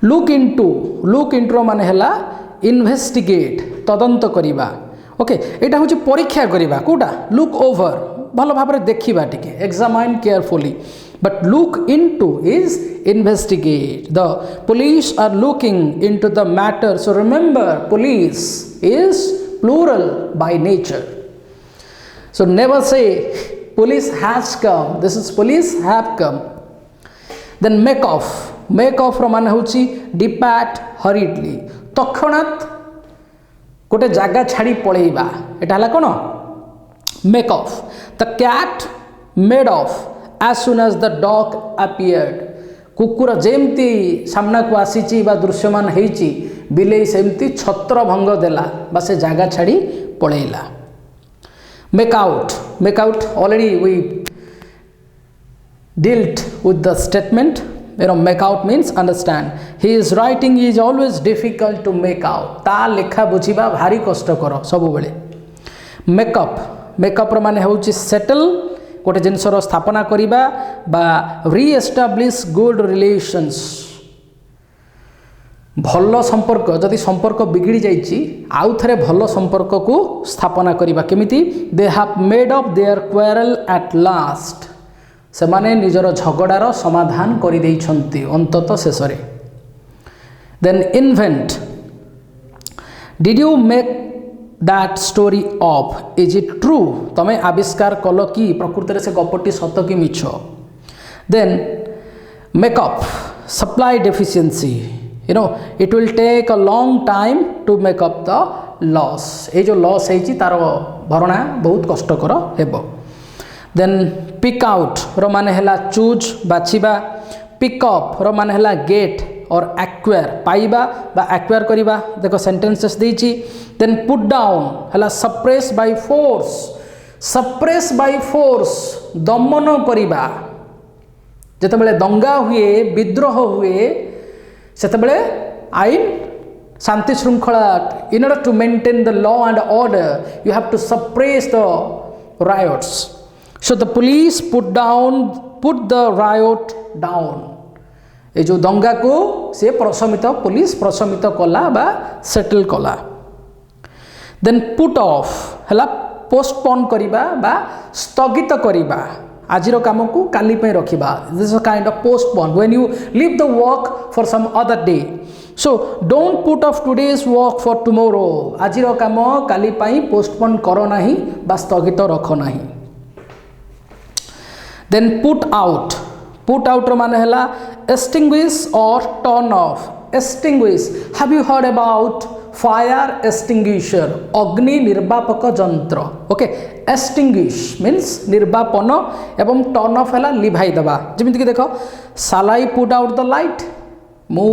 लुक इनटू माने हला इन्वेस्टिगेट तदंत करिबा ओके एटा होची परीक्षा करिबा कोटा लुक ओवर भल भाव देखा टिके examine carefully but look into is investigate the police are looking into the matter so remember police is plural by nature so never say police has come this is police have come then make off माने होची depart hurriedly तखणात गोटे जागा छाड़ी पळेइबा एटा हला कोन make off the cat made off as soon as the dog appeared कुकुर जेमती सामना को आसीची बा दृश्यमान हेची बिलेई सेमती छत्र भंग देला बा से जागा छाड़ी पळेइला make out already we dealt with the statement make out means understand he is writing is always difficult to make out ता लेखा बुझिबा भारी कष्टकर सब बेले make up रो माने होची settle गोटे जिनसर स्थापना करिबा बा re-establish good relations भल संपर्क जदि संपर्क बिगड़ी जाइए आउ थे भल संपर्क को स्थापना करवा केमिति they have made up their quarrel at last से माने निजर झगड़ार समाधान कर देइछंती अंतत शेष रे then invent did you make that story up is it true तमे आविष्कार कल कि प्रकृति से गपटी सत कि मिछ then make up supply deficiency it will take a long time to make up the loss ये जो लॉस है तार भरणा बहुत कष्टकर हेबो देन पिक आउट रो माने हला चूज बाछिबा पिक अप रो माने हला गेट और एक्वायर पाइबा बा एक्वायर करिबा देखो सेंटेंसेस देछि देन पुट डाउन हला सप्रेस बाय फोर्स दमन करिबा जते बेले दंगा हुए विद्रोह हुए सेतबेले आईन शांति श्रृंखला in order to maintain the law and order you have to suppress the riots so the police put the riot down ए जो दंगा को से पुलिस प्रशमित कला बा सेटल कला देन पुट ऑफ हला पोस्टपोन करिबा बा स्थगित करिबा आजिर काम को काली पे रखिबा this is kind of postpone when you leave the work for some other day so don't put off today's work for tomorrow आजिर काम काली पे पोस्टपोन करो नाही बा स्थगित रख नाही देन पुट आउट रो माने हला extinguish or turn off extinguish have you heard about fire extinguisher अग्नि निर्वापक यंत्र ओके extinguish means निर्वापन एवं turn off हला लिभाई दबा जेमिति कि देखो shall I put out the light मु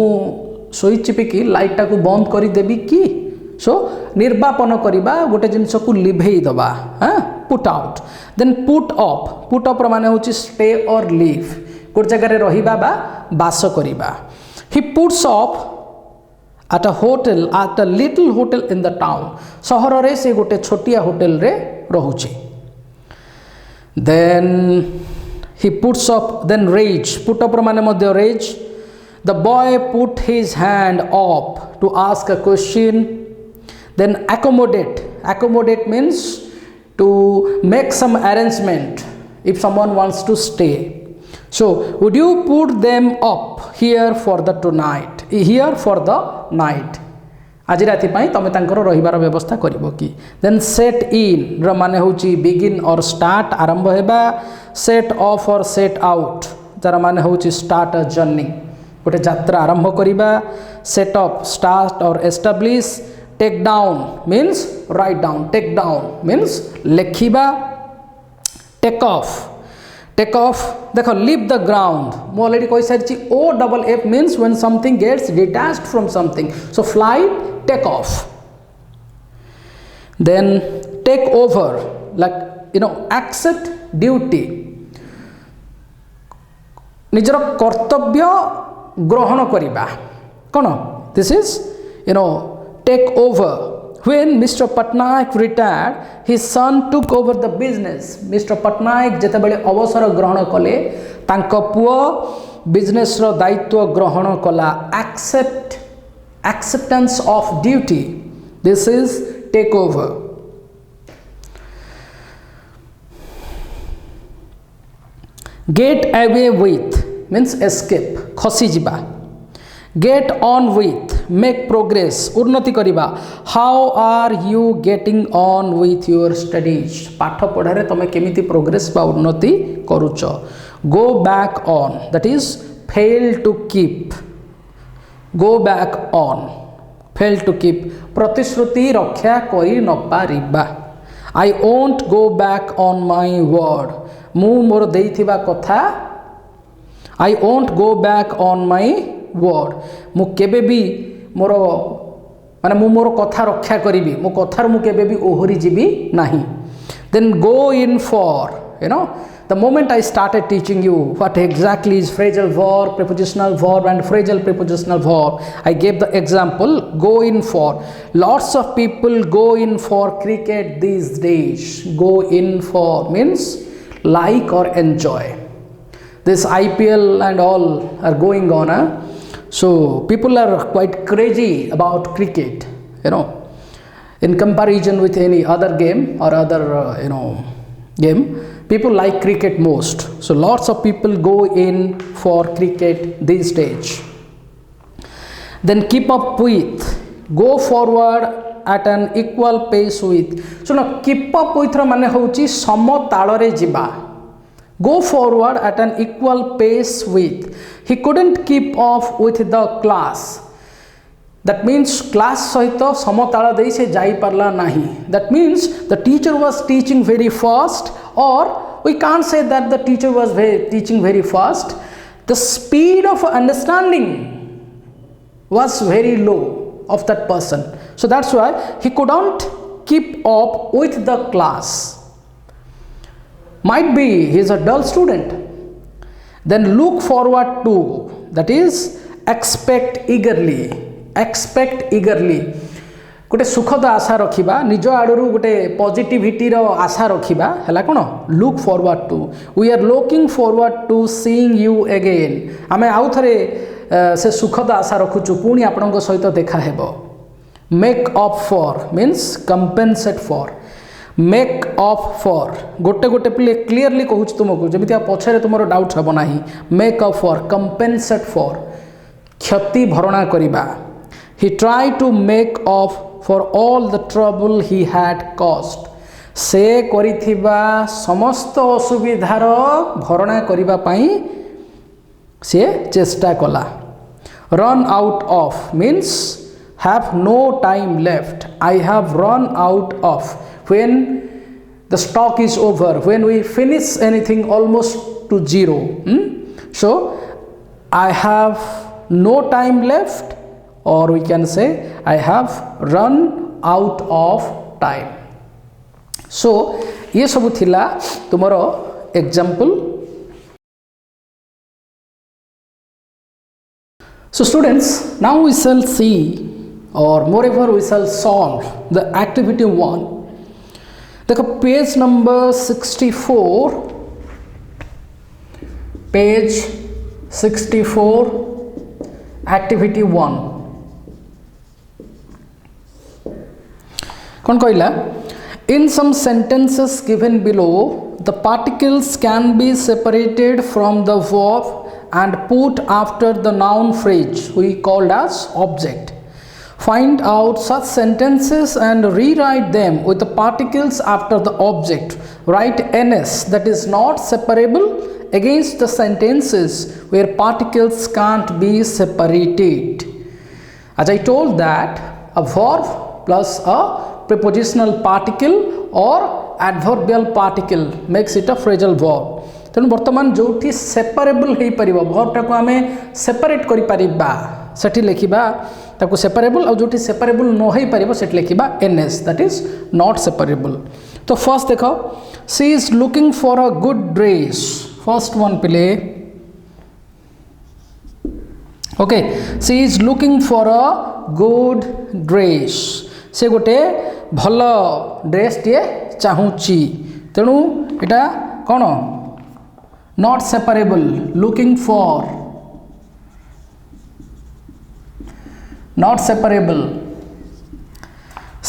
स्विच चिपिकी लाइट टाकू बंद करी देबी कि सो निर्वापन करिबा गोटे जिंस को लिभेई दबा हां put out then put up माने होची स्टे और लीव गोटे जगह रहिबा बा बास करिबा he puts up at a hotel at a little hotel in the town सहर रे से गोटे छोटिया होटल रे रहुची then he puts up then rage put up माने मध्य rage the boy put his hand up to ask a question then accommodate means to make some arrangement if someone wants to stay so would you put them up here for the night आज राति पाई तमे तांकर रहिबार व्यवस्था करिवो कि then set इन र माने होची begin और start आरंभ हेबा सेट ऑफ और सेट आउट तार माने होची स्टार्ट अ जर्नी गोटे यात्रा आरंभ करिबा set up start or establish take down means write down take down means लेखिबा टेक ऑफ देखो लीव द ग्राउंड मु ऑलरेडी कहि सारिछि O double F means when something gets detached from something so fly take off then take over like accept duty निजर कर्तव्य ग्रहण करिबा कोन this is take over When Mr. Patnaik retired, his son took over the business. Mr. Patnaik जेतेबेले अवसर ग्रहण कले तांको पुओ बिजनेस रो दायित्व ग्रहण कला acceptance of duty. This is take over. Get away with means escape खसी जिबा get on with make progress उन्नति करिबा how are you getting on with your studies पाठ पढ़ारे तमे केमिति प्रोग्रेस बा उन्नति करूछ go back on that is fail to keep go back on fail to keep प्रतिश्रुति रक्षा करि न Paribas I won't go back on my word मु मोर देइथिबा कथा I won't go back on my word मु केबे भी मोर माने मु मोर कथा रक्षा करिबी मो कथार मु केबे भी ओहरी जीबी नाही then go in for the moment I started teaching you what exactly is phrasal verb prepositional verb and phrasal prepositional verb I gave the example go in for lots of people go in for cricket these days go in for means like or enjoy this IPL and all are going on so people are quite crazy about cricket in comparison with any other game or other game people like cricket most so lots of people go in for cricket these days then keep up with go forward at an equal pace with so now keep up with ro mane hochi samo talare jiba go forward at an equal pace with he couldn't keep off with the class that means class सहित समताल देई से जाई परला नाही that means the teacher was teaching very fast or we can't say that the teacher was teaching very fast the speed of understanding was very low of that person so that's why he couldn't keep up with the class might be he is a dull student then look forward to that is expect eagerly गोटे सुखद आशा रखिबा निज आडरू गोटे positivity रो आशा रखिबा हला कोन look forward to we are looking forward to seeing you again आमे आउ थरे से सुखद आशा रखुचु पुनी आपनक सहित देखा हेबो make up for means compensate for make up for गोटे गोटे पिले क्लीयरली कहूँ तुमको जमी पछरे तुम डाउट हम ना make up for compensate for क्षति भरणा करिबा he tried to make up for all the trouble he had caused से करिथिबा समस्त असुविधार भरणा करिबा पई से चेष्टा कला run out of means have no time left I have run out of when the stock is over when we finish anything almost to zero so I have no time left or we can say I have run out of time so ये सब थिला तुमरो example so students now we shall see or moreover we shall solve the activity 1 देखो page number 64 page 64 activity 1 कौन कहला in some sentences given below the particles can be separated from the verb and put after the noun phrase we called as object find out such sentences and rewrite them with the particles after the object write ns that is not separable against the sentences where particles can't be separated as I told that a verb plus a prepositional particle or adverbial particle makes it a phrasal verb तेणु बर्तमान जोठी separable हो पार वर्बटा को आम separate कर लिखा ताको separable और जोठी separable न हो पार से लिखा एनएस दैट इज नॉट सेपरेबल तो फर्स्ट देख she is looking for a good dress first one पिले okay she is looking for a good dress से गोटे भल ड्रेस टे चाहूची तेणु यहाँ कौन not separable looking for not separable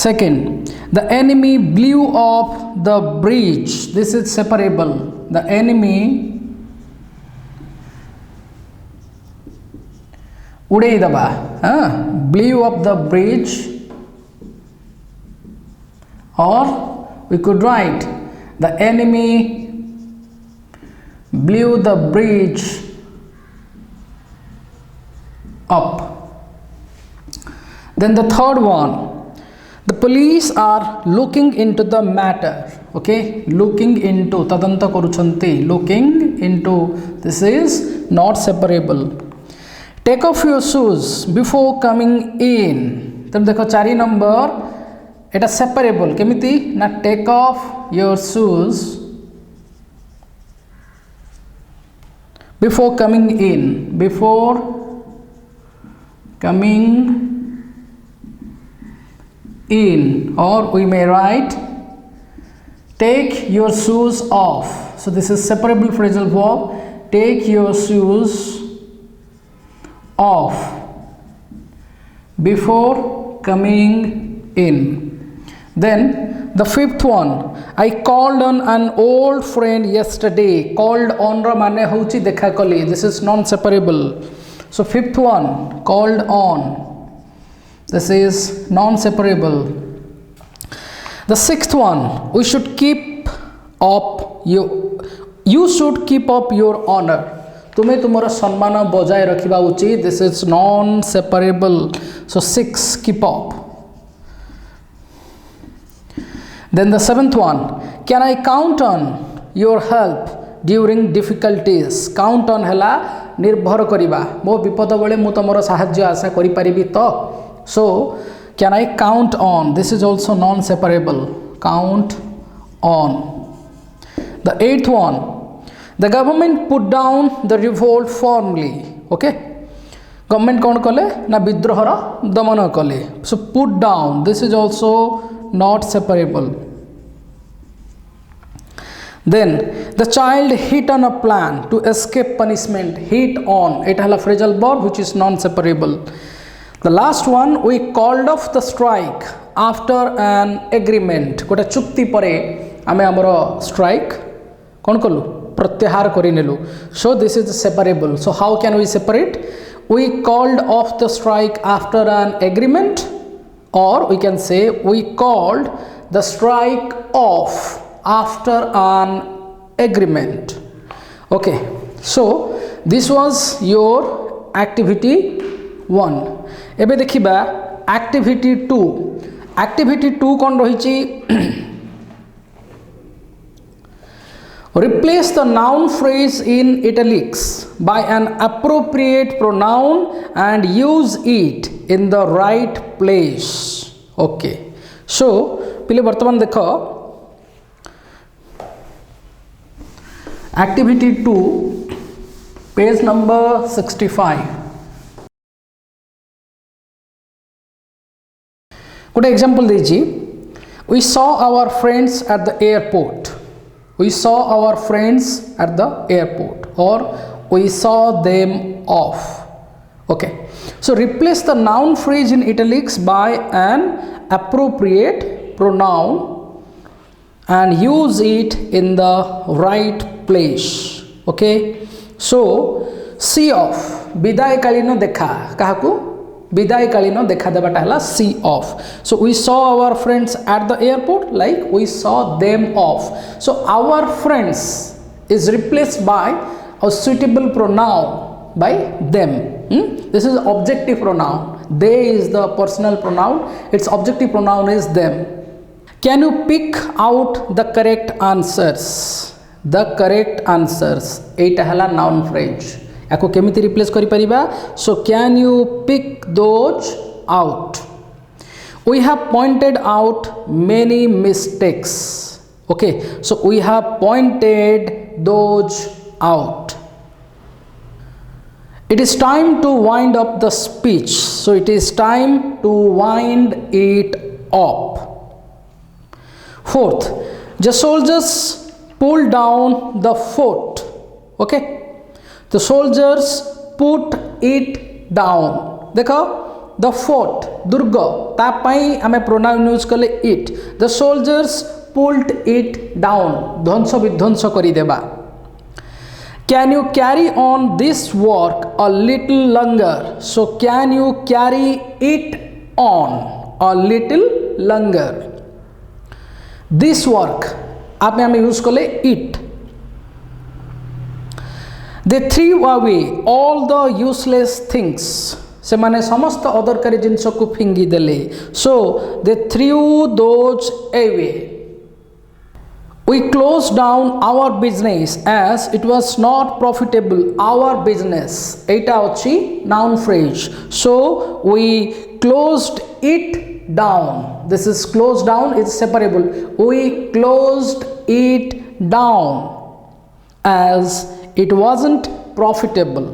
second the enemy blew off the bridge this is separable the enemy उड़े दबा blew off the bridge or we could write the enemy blew the bridge up. Then the third one, the police are looking into the matter. Okay, looking into tadanta koruchanti, looking into, this is not separable. Take off your shoes before coming in. तब देखो 4 number এটা separable কেমিতি না take off your shoes before coming in or we may write take your shoes off so this is separable phrasal verb take your shoes off before coming in. Then the fifth one, I called on an old friend yesterday. Called on ra mane hochi dekha kali. This is non separable. So fifth one, called on, this is non separable. The sixth one, we should keep up you should keep up your honor. तुम्हें तुमरा सम्मान बजाय रखिबा उचित. This is non separable. So 6, keep up. Then the seventh one, can I count on your help during difficulties? Count on hela निर्भर करिबा मो विपद बेले मु तमरो साहाय्य आशा करि परिबि तो. So can I count on? This is also non separable. Count on. The eighth one, the government put down the revolt firmly. Okay, government कौन कले ना विद्रोहर दमन कले. So put down, this is also not separable. Then the child hit on a plan to escape punishment. Hit on, it has a phrasal verb which is non separable. The last one, we called off the strike after an agreement. गोटे चुक्ति परे आमे हमरो strike कौन कलु प्रत्याहार करि नेलु. So this is separable. So how can we separate? We called off the strike after an agreement, or we can say we called the strike off after an agreement. Okay, so this was your activity 1. एबे देखिबा activity 2. activity 2 कोन रहिछि replace the noun phrase in italics by an appropriate pronoun and use it in the right place. Okay, so पिले वर्तमान देखो activity 2 page number 65. Good example दीजिए. We saw our friends at the airport. We saw our friends at the airport, or we saw them off. Okay, so replace the noun phrase in italics by an appropriate pronoun and use it in the right place. Okay, so see off विदाय कालीन देखा काहाकू विदाय कालीन देखा देबाटा हला see off. So we saw our friends at the airport, like we saw them off. So our friends is replaced by a suitable pronoun by them. This is objective pronoun. They is the personal pronoun. Its objective pronoun is them. Can you pick out the correct answers? The correct answers. एटा हला noun phrase. याको केमिति replace करि परिबा. So can you pick those out? We have pointed out many mistakes. Okay, so we have pointed those out. It is time to wind up the speech. So it is time to wind it up. Fourth, the soldiers pulled down the fort. Okay, the soldiers put it down. देखो the fort दुर्ग तापाई हमें pronoun use कले it. The soldiers pulled it down. ध्वंस विध्वंस करी देबा. Can you carry on this work a little longer? So can you carry it on a little longer? This work आप में हमें यूज कले it. They threw away all the useless things. से माने समस्त अदरकारी जिनस को फिंगी देले. So they threw those away. We closed down our business as it was not profitable. Our business एटा अछि noun phrase. So we closed it down. This is closed down is separable. We closed it down as it wasn't profitable.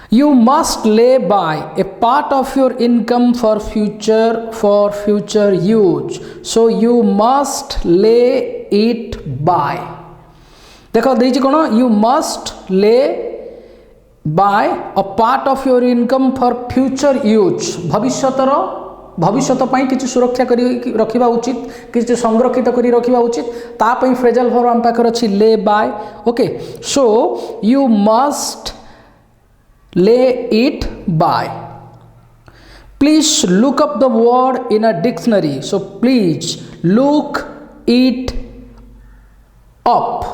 You must lay by a part of your income for future use. So you must lay it by. देखो देखिए कौन you must lay by a part of your income for future use. भविष्यत पाई किछि सुरक्षा करी रखिबा उचित किछि संरक्षित करी रखिबा उचित ता पई फ्रेजल वर्ब हम पाकर अछि lay by. Okay, so you must lay it by. Please look up the word in a dictionary. So please look it up.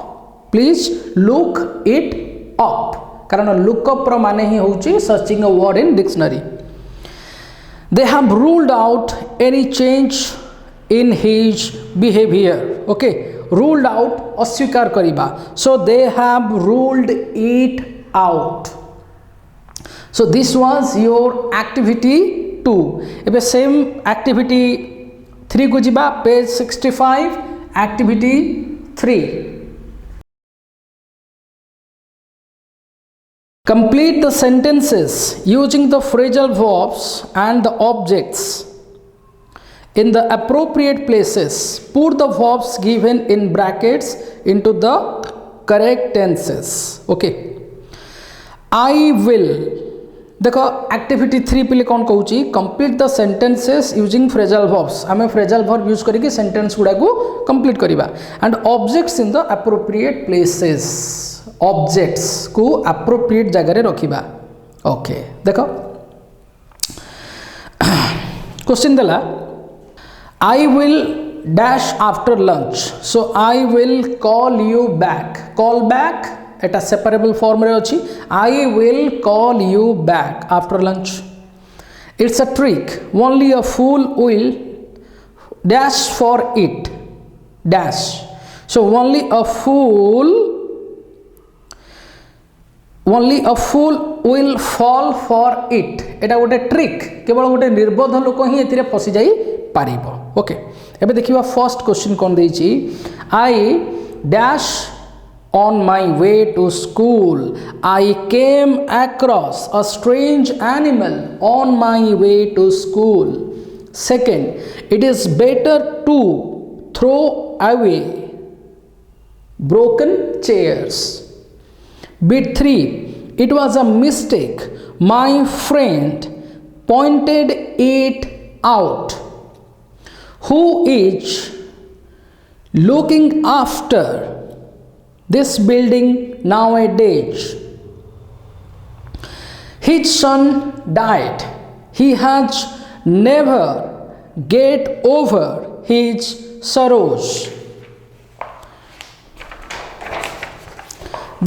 Please look it up. कारण look up रो माने ही होची searching a word in dictionary. They have ruled out any change in his behavior. Okay, ruled out अस्वीकार करिबा. So they have ruled it out. So this was your activity 2. एबे same activity 3 को जिबा page 65 activity 3. Complete the sentences using the phrasal verbs and the objects in the appropriate places. Put the verbs given in brackets into the correct tenses. Okay, I will देखो activity 3 पिले कौन कहूँ complete the sentences using phrasal verbs आम phrasal verb use करके sentence गुड़ा को complete करवा and objects in the appropriate places objects को एप्रोप्रिएट जगह रखा ओके देखो क्वेश्चन देला I will dash after lunch so I will call you back call back Etah separable form रे अछि आई will call you back after lunch it's a trick only a fool will dash for it dash so only a fool will fall for it एटा गोटे trick केवल गोटे निर्बोध लोक ही एथिरे फसी जाई पारिबो ओके एबे देखिबा फर्स्ट क्वेश्चन कोन देछि I dash on my way to school I came across a strange animal on my way to school second it is better to throw away broken chairs bit 3 it was a mistake my friend pointed it out who is looking after this building nowadays his son died he has never get over his sorrows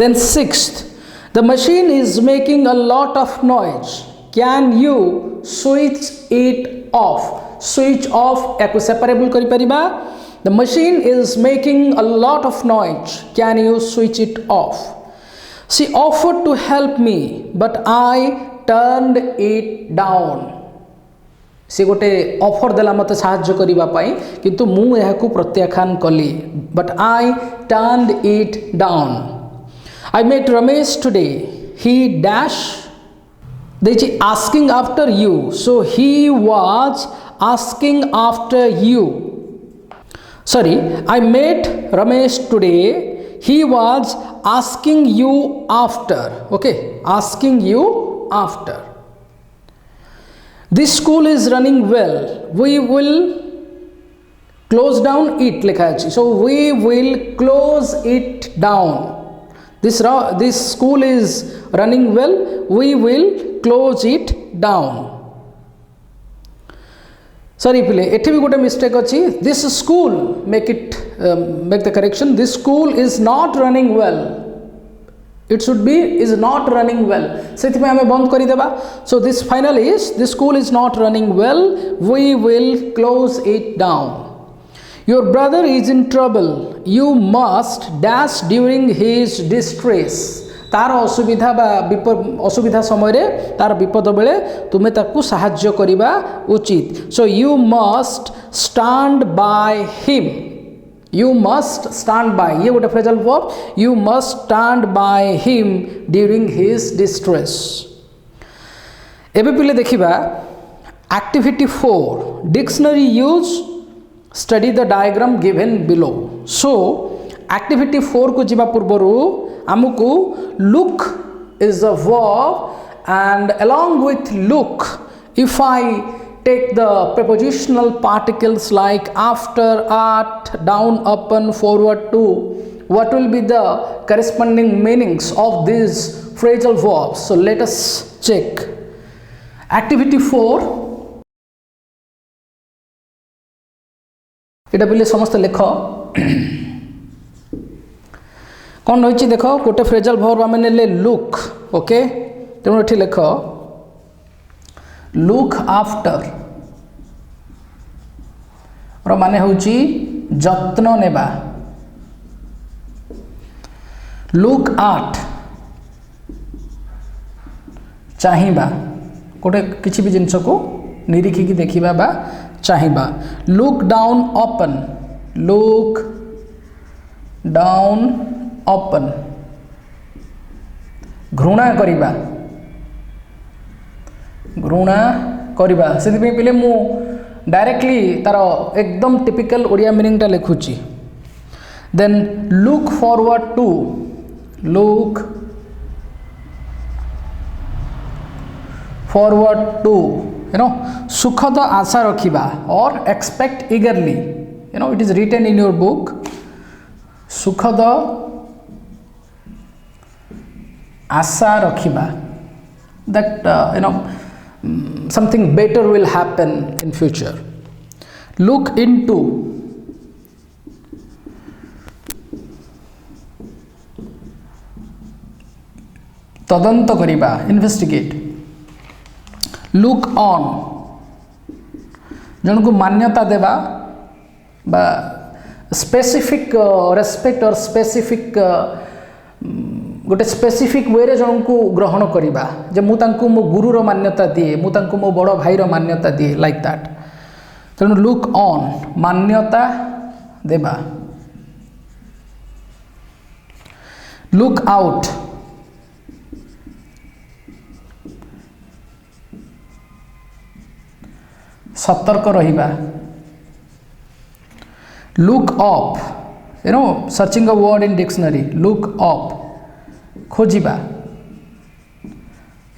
then sixth the machine is making a lot of noise can you switch it off switch off echo separable करि परिबा The machine is making a lot of noise. Can you switch it off? She offered to help me, but I turned it down. से गोटे offer देला मते साहाय्य करिबा पई किंतु मु एहा को प्रत्याख्यान कली but I turned it down. I met Ramesh today. He dash they asking after you. So he was asking after you. Sorry, I met Ramesh today. He was asking you after. Okay, asking you after. This school is running well. We will close down it. लिखा है so we will close it down. This school is running well. We will close it down. Sorry pile ethi bi gote mistake achi this school make the correction this school is not running well it should be is not running well sethi mein ame band kari deba so this final is this school is not running well we will close it down your brother is in trouble you must dash during his distress तार असुविधा असुविधा समय रे तार विपद बेले तुमे ताकू साहाय्य करिबा उचित so you must stand by him you must stand by ये गोटे phrasal verb you must stand by him during his distress एबे पिले देखिबा activity 4 dictionary use study the diagram given below so activity 4 को जिबा पूर्वरु आमको look is a verb and along with look if I take the prepositional particles like after at down upon forward to what will be the corresponding meanings of these phrasal verbs so let us check activity 4 एटा बिले समस्त लेख कौन रही देख गोटे phrasal verb आम ने look okay तेणु ये लेख लुक आफ्टर माने हूँ जत्न नेबा लुक आट चाहिबा गोटे किसी भी जिनस को निरीखिकी देखिबा बा चाहिबा look down upon look down upon घृणा करिबा घृणा करिबा से पिले मु डायरेक्टली तार एकदम टिपिकल ओडिया मीनिंग टा लिखुची then look forward forward to, sukhad asa rakhiba or expect eagerly. It is written in your book, sukhad asa rakhiba, that something better will happen in future. Look into, तदंत करिबा, investigate. Look on, जन को मान्यता देबा बा specific respect और specific गोटे specific way रे जन को ग्रहण करिबा, जे मु तांको मो गुरुर मान्यता दिए, मु तांको मो बड़ भाईर मान्यता दिए, लाइक दैट. तेणु लुक ऑन मान्यता देबा. लुक आउट, सतर्क रहिबा. Look up, searching a word in dictionary. Look up, खोजिबा,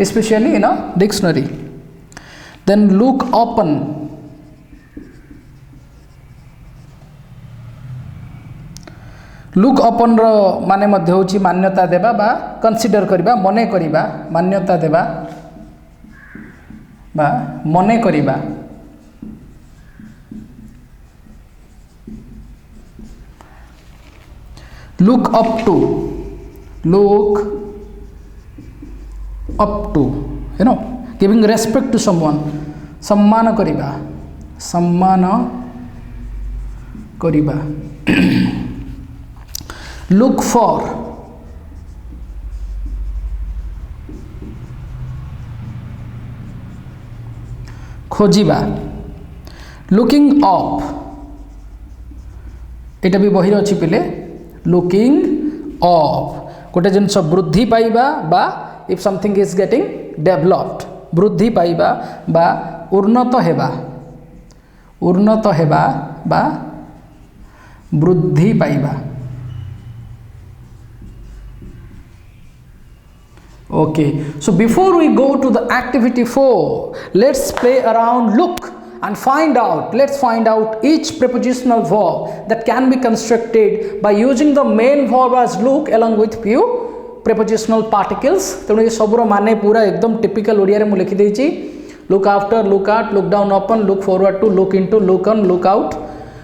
specially in a dictionary. Then look upon, look upon रो माने मध्य होची मान्यता देबा बा कंसीडर करिबा, मने करिबा. मान्यता देबा बा मने करिबा. look up to, look up to, giving respect to someone. सम्मान करिबा, सम्मान करिबा. look for, खोजिबा. looking up, एटा भी बहिर अछि पिले. लुकिंग अप, गोटे जिनस वृद्धि पाइबा बा if something is getting developed, वृद्धि पाइबा बा उन्नत हेबा, उन्नत हेबा बा वृद्धि पाइबा. Okay, so before we go to the activity 4, let's play around look and find out, let's find out each prepositional verb that can be constructed by using the main verb as look along with few prepositional particles. तेणु ये सबरो माने पूरा एकदम typical Odia रे मु लिखि देछि. look after, look at, look down upon, look forward to, look into, look on, look out,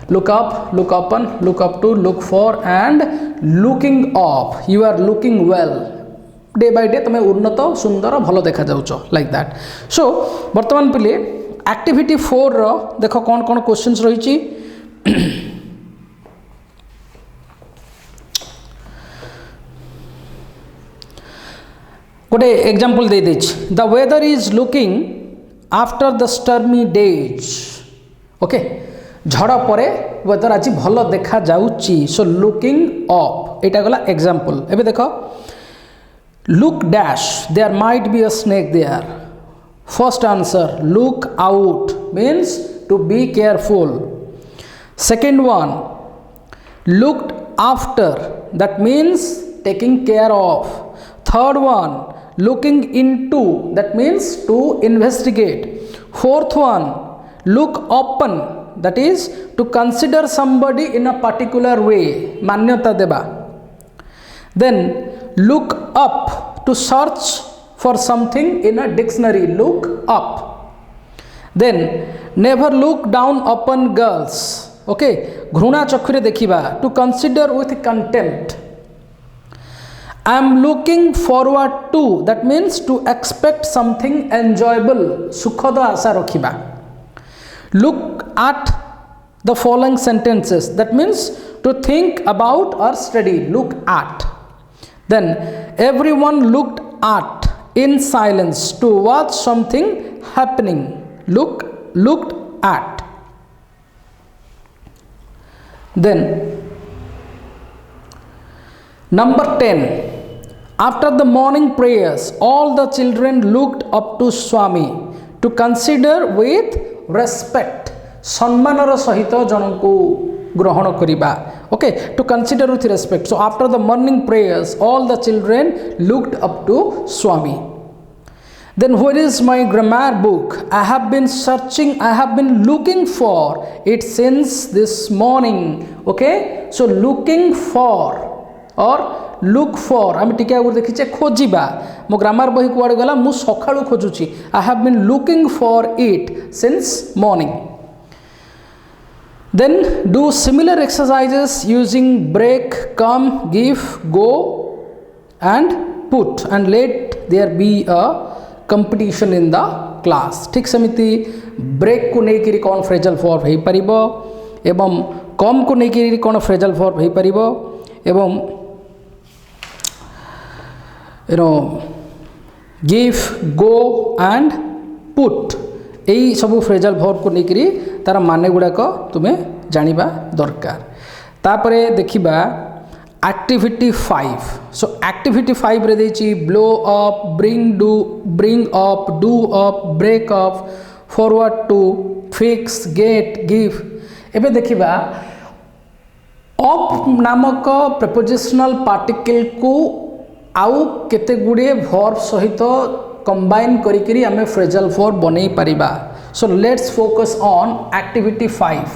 look up, look upon, look up to, look for and looking up. You are looking well. Day by day तुम्हें उन्नत सुंदर भल देखा जाउछ, like that. सो वर्तमान पिले activity 4 रो देख कौन कौन क्वेश्चंस रही. गोटे एग्जांपल दे देछि. The weather is looking after the stormy days. Okay, झड़ परे वेदर आज भल देखा जाउछि. सो लुकिंग अप, एटा गला एग्जांपल. एबे देखो, look dash, there might be a snake there. First answer, look out means to be careful. Second one, looked after, that means taking care of. Third one, looking into, that means to investigate. Fourth one, look open, that is to consider somebody in a particular way, manyata deba. Then look up, to search for something in a dictionary. Look up. Then never look down upon girls. Okay, घृणा चक्षुरे देखिबा, to consider with contempt. I am looking forward to, that means to expect something enjoyable, सुखद आशा रखिबा. Look at the following sentences, that means to think about or study. Look at. Then everyone looked at in silence to watch something happening. Looked at. Then number 10, after the morning prayers all the children looked up to Swami to consider with respect. सम्मानर सहित जनको ग्रहण करिबा. Okay, to consider with respect. So after the morning prayers all the children looked up to Swami. Then where is my grammar book? I have been searching, I have been looking for it since this morning. Okay, so looking for or look for आम टिके आगुर देखिचे खोजिबा मो grammar बही कुआडे गला मु सखाळु खोजुची I have been looking for it since morning. Then do similar exercises using break, come, give, go and put, and let there be a competition in the class. ठीक सेमिति break को नहीं करी कौन phrasal verb है परिबो एवं come को नहीं करी कौन phrasal verb है परिबो एवं give, go and put यही सब फ्रेजाल वर्ब को लेकरी तार माने गुड़ाक तुम्हें जानिबा दरकार. तापरे देखिबा एक्टिविटी 5. सो एक्टिविटी 5 रे देछि blow up, bring up, do up, break up, forward to, fix, get, give. एबे देखिबा अप नामक प्रीपोजिशनल पार्टिकल को आउ केते गुडे वर्ब सहित कंबाइन करिकरी आमे फ्रेजल वर्ब बनै परिबा. So let's focus on activity 5.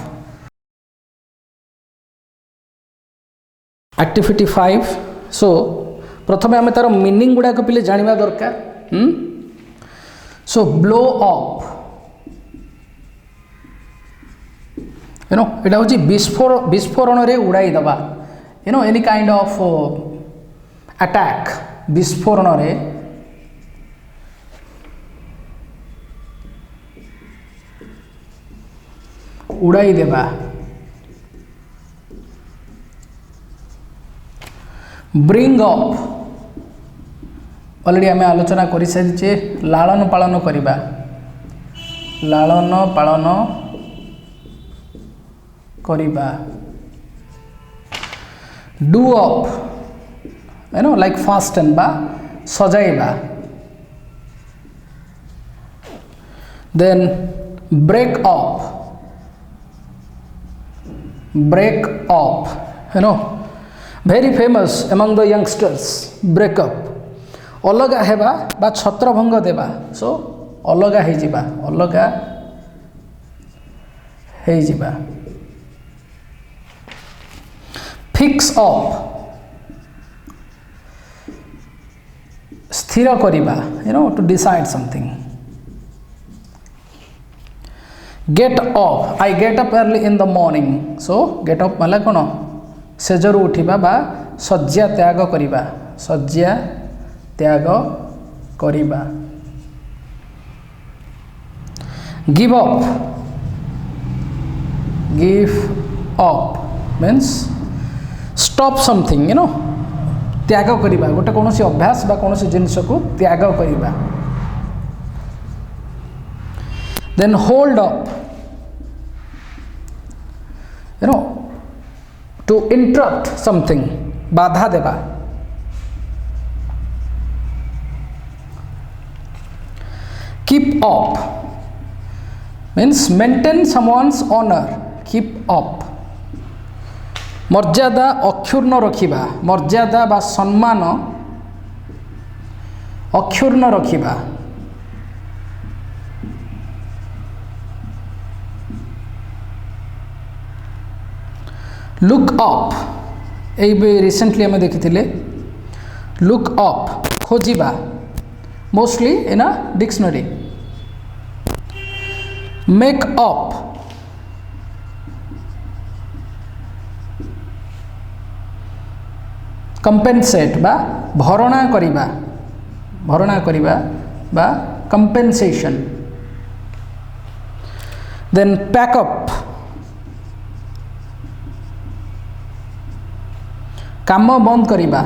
Activity 5. So प्रथमे आमे तार मीनिंग गुडा को पिले जानिबा दरकार. सो ब्लो अप एटा होची विस्फोरण रे उड़ाई दबा. एनी काइंड ऑफ अटैक विस्फोरण रे उड़ाई देबा. ब्रिंग अप ऑलरेडी आम आलोचना कर सारी. लालन पालन करिबा, लालन पालन करिबा. डू अप लाइक फास्टन बा सजाइबा. Then break up, break up, very famous among the youngsters. break up अलगा हेबा बा छत्रभंग देबा. सो अलगा हे जिबा, अलगा हे जिबा. फिक्स अप स्थिर करिबा, to decide something. Get up, I get up early in the morning. So get up माला कोन सेजरू उठिबा बा शଯ୍ୟା त्याग करिबा, शଯ୍ୟା त्याग करिबा. Give up means stop something, त्याग करिबा, गोटे कोनोसी अभ्यास बा कोनोसी जिनिस को त्याग करिबा. Then hold up, to interrupt something, बाधा देबा. Keep up means maintain someone's honor. Keep up. मर्यादा अक्षुण्ण रखिबा, मर्यादा बा सम्मान अक्षुण्ण रखिबा. लुक अप ये रिसेंटली आम देखी लुक अप खोजिबा, mostly in a dictionary. Make up compensate बा भरणा करिबा, भरणा करिबा बा कंपेनसेशन. देन पैक अप काम बंद करिबा,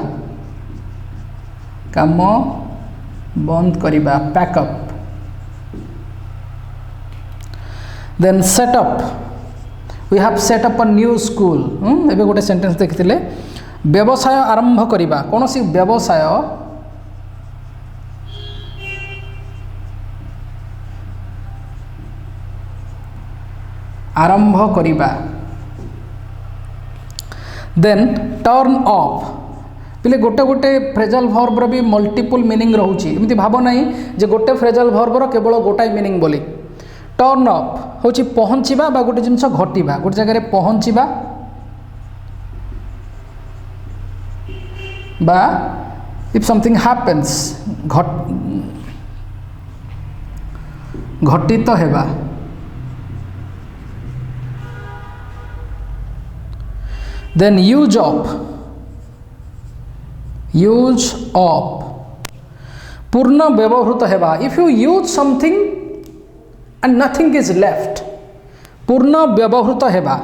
काम बंद करिबा, pack up. Then set up, we have set up a new school. एबे गोटे सेंटेंस देखिथिले व्यवसाय आरंभ करिबा, कोनोसी व्यवसाय आरंभ करिबा. देन टर्न ऑफ पिले गोटे गोटे फ्रेजल वर्ब भी मल्टीपल मीनिंग रोचे एमती भाव ना जे गोटे फ्रेजल वर्बर केवल गोटाए मीनिंग बोली टर्न अप हूँ पहुँचवा बा गोटे जिनस घटवा गोटे जगह पहुँचवा बा इफ समथिंग हैपेंस घटित हेबा देन यूज ऑफ पूर्ण व्यवहृत हेबा if you use something and nothing is left पूर्ण व्यवहृत हेबा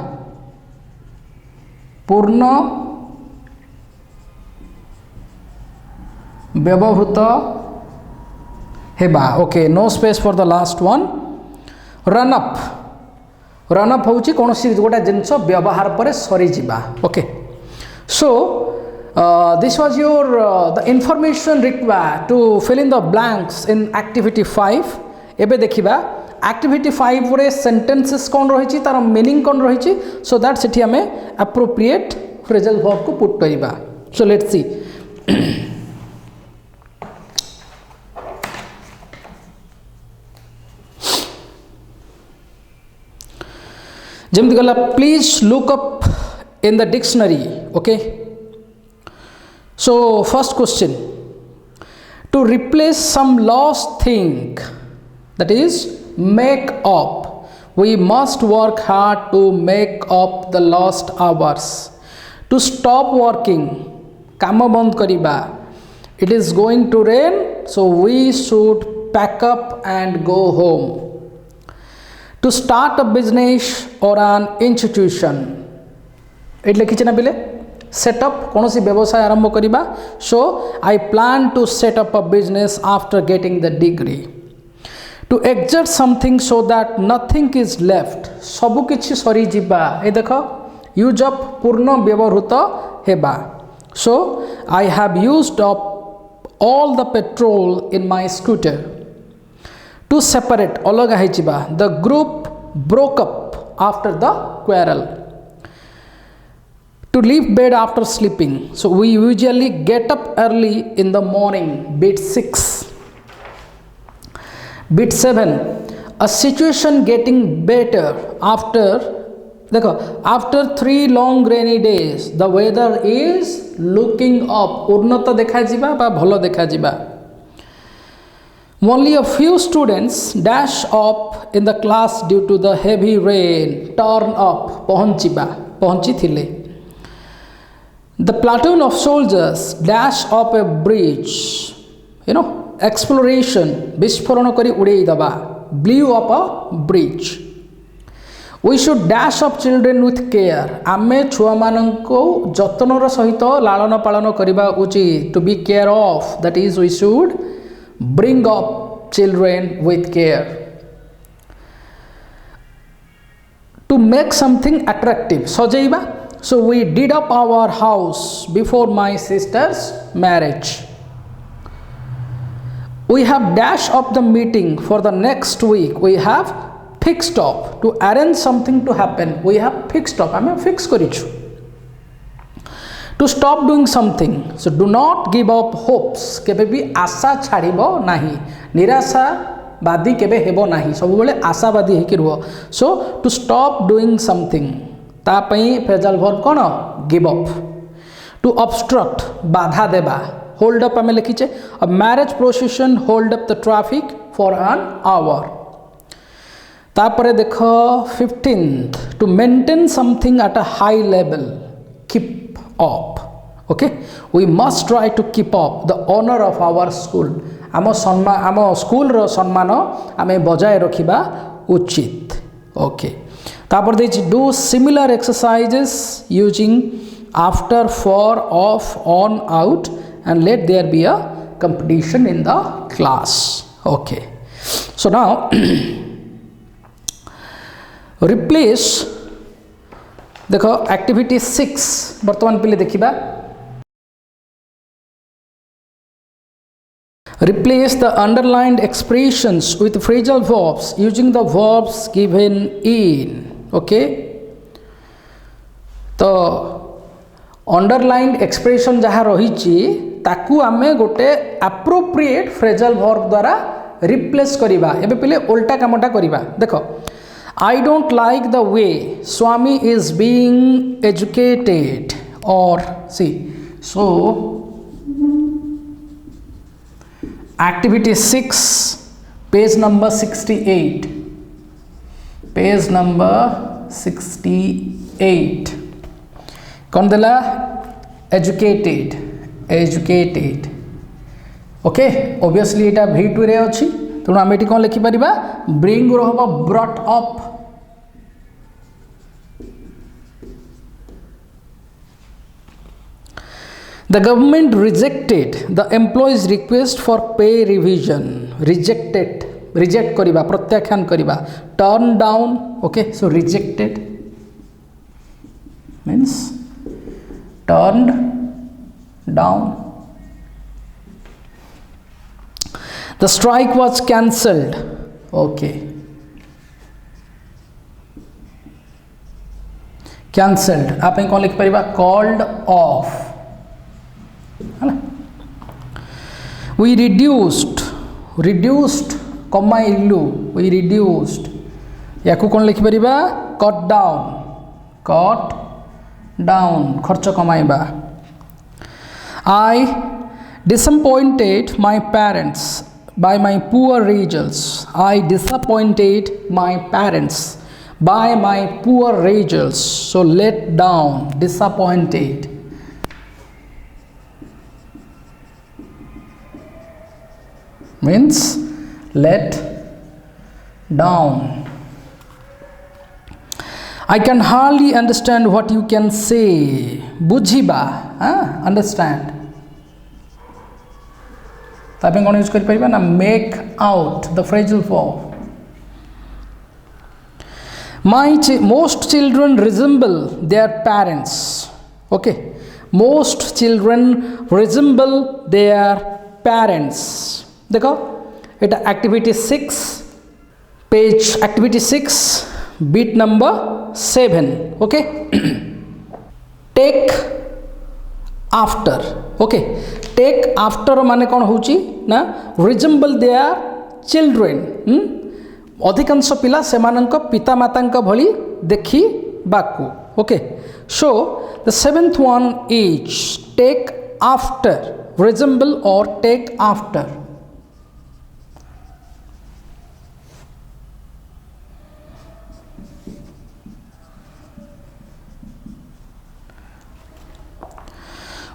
पूर्ण व्यवहृत हेबा okay no space for the last one run up हूँ कौन सी गोटे जिनस व्यवहार पर सरी जावा okay so this was your the information required to fill in the blanks in activity 5 एबे देखिबा activity 5 रे sentences कौन रही तार meaning कौन रही so that सेठी हमें appropriate phrasal verb को put करिबा so let's see जेमती गला please look up in the dictionary okay. So first question, to replace some lost thing, that is make up, we must work hard to make up the lost hours. To stop working, काम बंद करिबा, it is going to rain so we should pack up and go home. To start a business or an institution, एट लिखी ना बिले set up कौन सी व्यवसाय आरंभ करिबा so I plan to set up a business after getting the degree to exert something so that nothing is left सबु किछि सरी जिबा ए देख यूज अप पूर्ण व्यवहृत हेबा so I have used up all the petrol in my scooter to separate अलग है जिबा the group broke up after the quarrel to leave bed after sleeping so we usually get up early in the morning bit 6 bit 7 a situation getting better after देखो after 3 long rainy days the weather is looking up उन्नत देखा जिबा बा भलो देखा जिबा only a few students dash up in the class due to the heavy rain turn up पहुंची थिले The platoon of soldiers dash up a bridge, exploration, विस्फोरण करी उड़े दबा, blew up a bridge. We should dash up children with care. आमे छुआ मानंको जतनर सहित लालन पालन करिबा उचित. To be care of, that is we should bring up children with care. To make something attractive, सजैबा. So we did up our house before my sister's marriage. We have dashed up the meeting for the next week. We have fixed up to arrange something to happen. We have fixed up. I mean fix korichu. To stop doing something. So do not give up hopes. केबे भी आशा छाड़िबो नाही. निराशा बादी केबे हेबो नाही. सब बेले आशावादी हेकि रुह. So to stop doing something. तापई फ्रेजल वर्ब कौन गिव अप टू ऑब्स्ट्रक्ट बाधा देबा होल्ड अप आम लिखीचे a marriage procession hold up the traffic for an hour तापर देख 15th to maintain something at a high level keep up okay we must try to keep up the honour of our school आम सम्मान आम school रो सम्मान आम बजाय रखिबा उचित okay तापर देछि do similar exercises using after for off on out and let there be a competition in the class okay so now replace देखो एक्टिविटी 6 वर्तमान पिले देखिबा replace the underlined expressions with phrasal verbs using the verbs given in okay तो underlined expression जहाँ रही ताकू आमे गोटे एप्रोप्रिएट फ्रेजल वर्ब द्वारा रिप्लेस करिबा। एबे पहले उल्टा कामटा करिबा। देखो I don't like the way Swami is being educated, or see, so activity 6 page number 68, page number 68 कौन देला educated, educated ओके ऑब्वियसली एटा V2 रे अछि तेणु आम ये कौन लिखिपर ब्रिंग हम brought up the government rejected the employees request for पे रिविजन रिजेक्टेड रिजेक्ट करिबा प्रत्याख्यान करिबा turn down okay so rejected means turned down The strike was cancelled. Okay. Cancelled. आप कौन लिख पारिबा called off. है ना? We reduced. Reduced. कमा इल्लू. We reduced. या को कौन लिख Paribas cut down. Cut down. खर्च कमाइबा. I disappointed my parents by my poor results. I disappointed my parents by my poor results. So let down, disappointed. Means let down. I can hardly understand what you can say. Bujiba, understand. आप कौन use कर पारिबा ना make out the phrasal verb most children resemble their parents okay most children resemble their parents देखो एटा activity 6 page activity 6 beat number 7 okay take after okay take after माने कौन होची ना रिजेंबल देयर चिल्ड्रेन अधिकांश पिला सेमानंक पिता मातांक भली देखी Baku okay so the 7th one is take after resemble or take after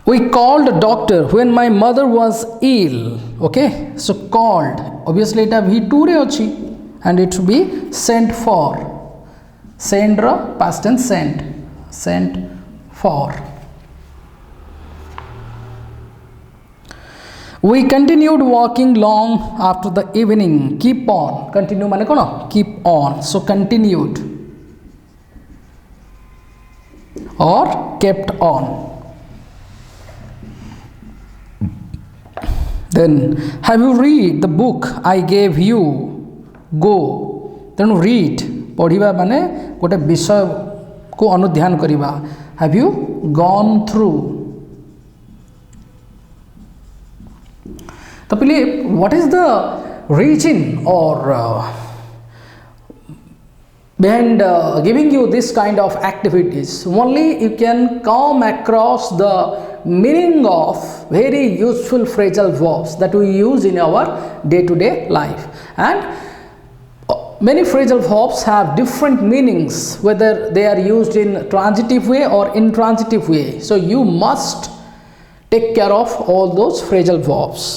We called a doctor when my mother was ill. Okay, so called. Obviously, it V2 re achi, and it should be sent for. Send ra past tense sent. Sent for. We continued walking long after the evening. Keep on. Continue mane kono? Keep on. So continued or kept on. Then have you read the book I gave you? Go. Then read पढ़िबा माने गोटे विषय को अनुध्यान करिबा. Have you gone through? तो पहले what is the reason or behind giving you this kind of activities? Only you can come across the meaning of very useful phrasal verbs that we use in our day-to-day life, and many phrasal verbs have different meanings whether they are used in transitive way or intransitive way, so you must take care of all those phrasal verbs.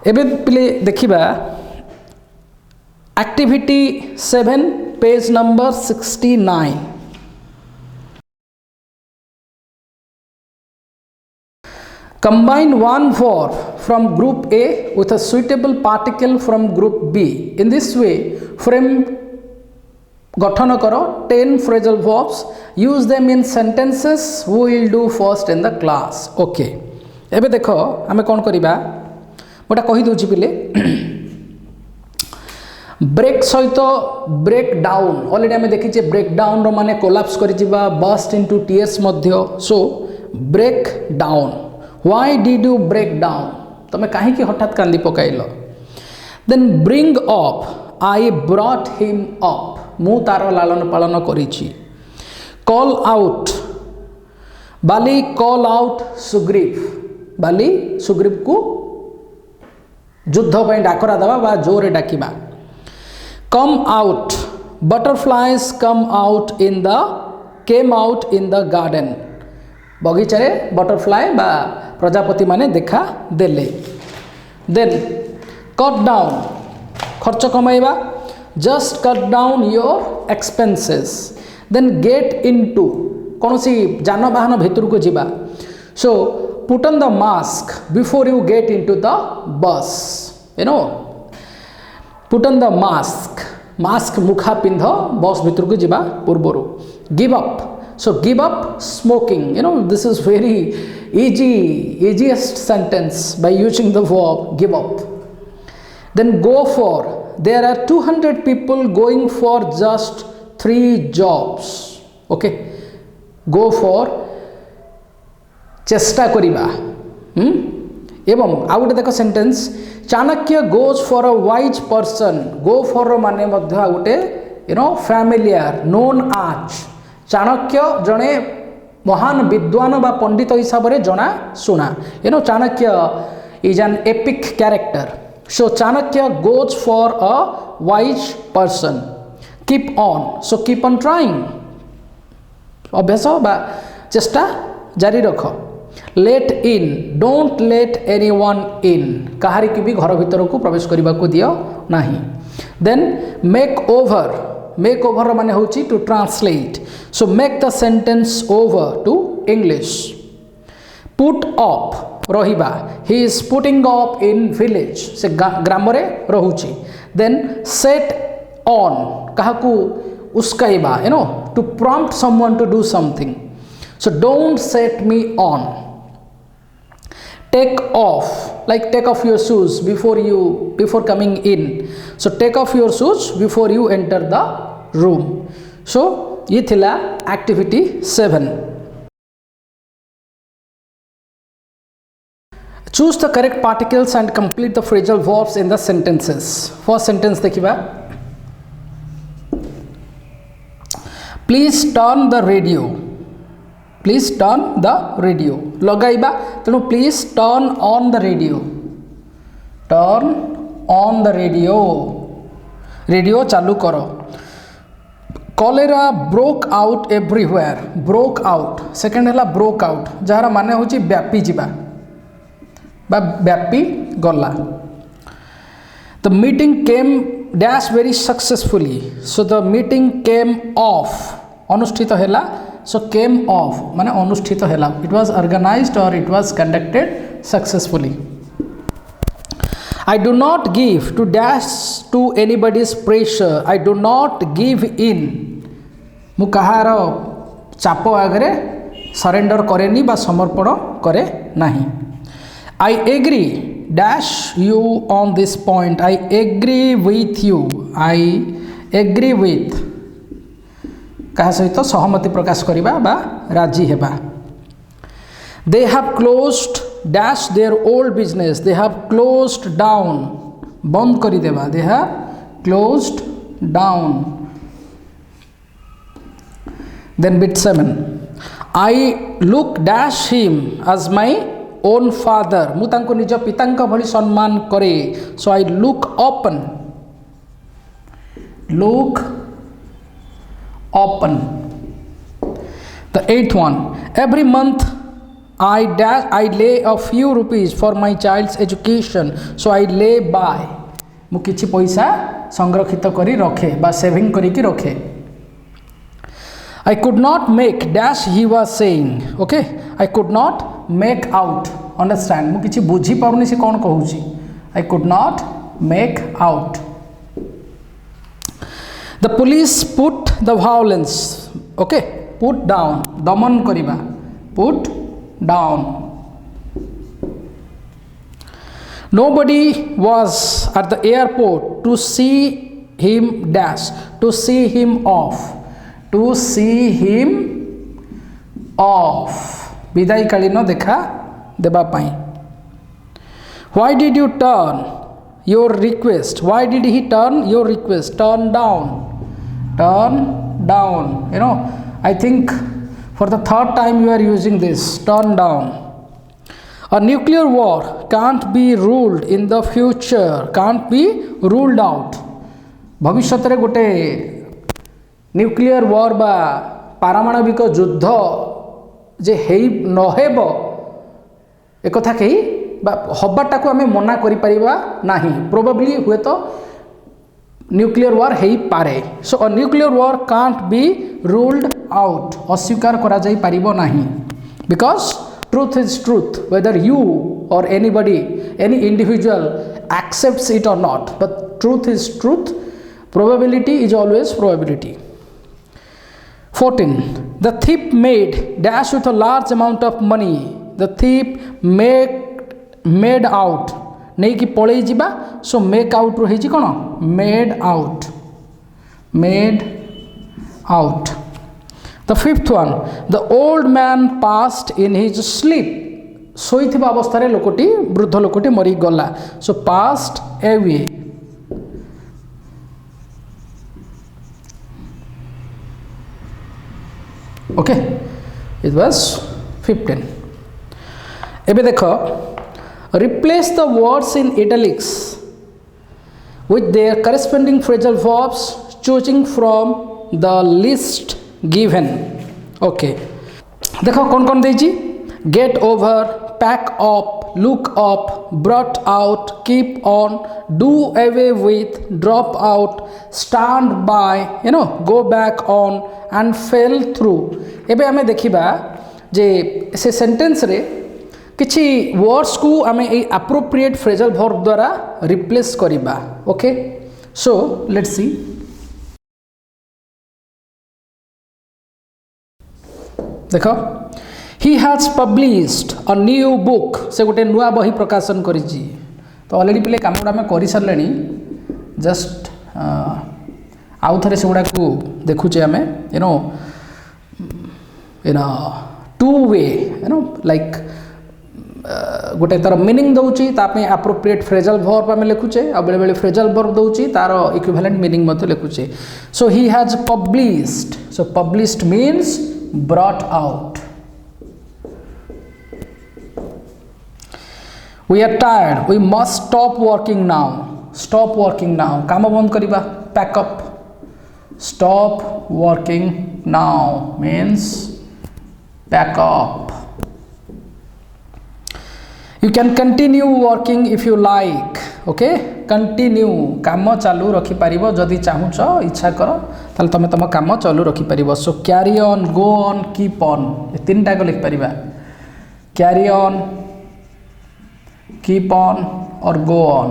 एबे पहले देखिबा activity 7 page number 69. Combine one verb from group A with a suitable particle from group B. In this way, frame गठन करो 10 phrasal verbs. Use them in sentences. We will do first in the class. Okay. एबे देखो हमें कौन करिबा मोटा कहि दोछि पिले ब्रेक सहित ब्रेक डाउन ऑलरेडी आम देखीचे ब्रेक डाउन रो माने कोलैप्स करि जिबा बस्ट इनटू टीयर्स मध्य so break down why did you break down तमे काहे कि हठात कांदी पकाइलो then bring up I brought him up मु तार लालन पालन करिछि call out Bali call out Sugriva Bali Sugriva को युद्ध पई डाकरा दबा बा जोरे डाकिबा come out butterflies come out in the came out in the garden बगीचा रे बटरफ्लाई बा प्रजापति माने देखा देले देन कट डाउन खर्च कमाइबा just cut down your expenses then get into कोनोसी जानवाहन भितर को जिबा so put on the mask before you get into the bus you know put on the mask mask मुखा पिंध बस भितर को जिबा पूर्वरु give up so give up smoking you know this is very easiest sentence by using the verb give up then go for there are 200 people going for just 3 jobs okay go for चेष्टा करिबा एवं आ गोटे देख sentence Chanakya goes for a wise person go for माने मध्य आ गोटे you know familiar known as Chanakya जड़े महान विद्वान बा पंडित हिसाब से जना सुना you know Chanakya is an epic character so Chanakya goes for a wise person keep on so keep on trying अभ्यास बा चेष्टा जारी रख let in don't let anyone in कहारी की भी घर भीतर को प्रवेश करने को दियो नहीं देन मेक ओवर माने होची to translate so make the sentence over to English put up रहिबा he is putting up in village से ग्राम रे रहुची देन सेट ऑन काहाकू उसकाइबा you know to prompt someone to do something so don't set me on take off like take off your shoes before coming in so take off your shoes before you enter the room so ye thila activity 7 choose the correct particles and complete the phrasal verbs in the sentences first sentence dekhiba please turn the radio please turn the radio लगाइबा तेणु please turn on the radio turn on the radio चालू कर cholera broke out everywhere broke out second है broke out जार माने होची व्यापी जीवा बा व्यापी गला the meeting came dash very successfully so the meeting came off अनुष्ठित हैला so came off माने अनुष्ठित हैला it was organized or it was conducted successfully I do not give to dash to anybody's pressure I do not give in मु कहार चाप आगरे surrender करेनी बा समर्पण करे नाही I agree dash you on this point I agree with you I agree with कहा सहित सहमति प्रकाश करिबा बा राजी हेबा they have closed dash their old business they have closed down बंद करि देबा they have closed down then bit 7 I look dash him as my own father मु तांको निज पितांक भली सम्मान करे so I look open the 8th one every month I lay a few rupees for my child's education so I lay by मु किछि पैसा संरक्षित करी रखे बा सेविंग करी की रखे I could not make dash he was saying okay I could not make out understand मु किछि बुझी पाउनी से कोन कहूची I could not make out the police put the violence okay put down दमन करिबा put down nobody was at the airport to see him dash, to see him off, to see him off, বিদায় কালীন দেখা দেবা পাই। Why did you turn your request? Why did he turn your request? Turn down, turn down. You know, I think for the third time you are using this, turn down. A nuclear war can't be ruled in the future, can't be ruled out. ভবিষ্যতে গোটে nuclear war বা পারমাণবিক যুদ্ধ যে হেই নহব একথা কেহি বা হবাটাকে আমি মনা করিপারিবা নাহি। প্রবাবলি হুয়ে তো নিউক্লিয়ার ওয়ার হেই পারে। So a nuclear war can't be ruled out, অস্বীকার করা যাই পারিব নাহি। Because truth is truth, whether you or anybody, any individual accepts it or not, but truth is truth, probability is always probability. 14. The thief made dash with a large amount of money. The thief made out, नहीं कि पळेई जिबा, so make out row hazy cone, made out, made out. The fifth one, the old man passed in his sleep. ଶୋଇଥିବା ଅବସ୍ଥାରେ ଲୋକଟି, ବୃଦ୍ଧ ଲୋକଟି ମରିଗଲା, so passed away. Okay, it was 15. ଏବେ ଦେଖ, replace the words in italics with their corresponding phrasal verbs, choosing from the list given. Okay, देखो कौन कौन देजी, get over, pack up, look up, brought out, keep on, do away with, drop out, stand by, you know, go back on and fell through. एबे हमें देखिबा जे से sentence रे किछि words को हमें ए एप्रोप्रिएट फ्रेजल वर्ब द्वारा रिप्लेस करिबा। Okay, so let's see. देखो, he has published a new book, से गोटे नुआ बही प्रकाशन करिछि। तो ऑलरेडी पहले काम गुड़ा में करि सरलेनी, जस्ट आउ थरे से गुड़ा को देखुचे हमें, you know, in a two way, you know, like गोटे तार मीनिंग दउछि, तापे एप्रोप्रिएट फ्रेजल वर्ब हमें लिखुचे, आ बेले बेले फ्रेजल वर्ब दउछि तार इक्विवेलेंट मीनिंग मते लिखुचे। So he has published, so published means brought out. We are tired, we must stop working now. Stop working now, काम बंद करिबा, pack up. Stop working now means pack up. You can continue working if you like. Okay, continue, काम चालू रखी पारिबो जदि चाहुच, इच्छा कर ताल तमे तम काम चालू रखी पारिबो। So carry on, go on, keep on, ए तीनटा को लिख पारिबा, कैरी ऑन, कीप ऑन और go on.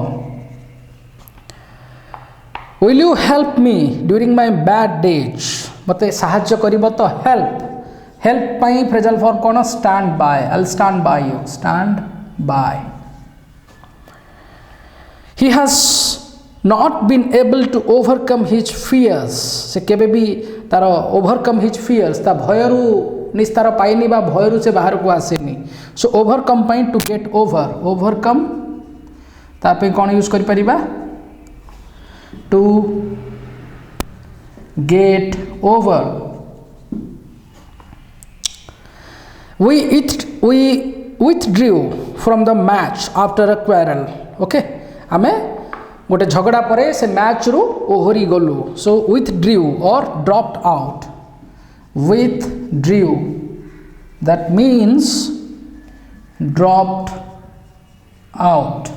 Will you help me during my bad days, मते सहाय्य करिबो तो हेल्प, हेल्प पई फ्रेजल वर्ब कोन, stand by, I will stand by you, stand by. He has not been able to overcome his fears, से केबे भी तार overcome his fears, ता भयरु निस्तार पाइनी बा भयरु से बाहर को आसेनी। सो overcome pine to get over, overcome ता पे कौन यूज करि परिबा, to get over. We withdrew from the match after a quarrel. Okay, आमे गोटे झगड़ा परे से मैच रु ओहरी गलु, सो withdrew or dropped out. Withdrew, that means dropped out.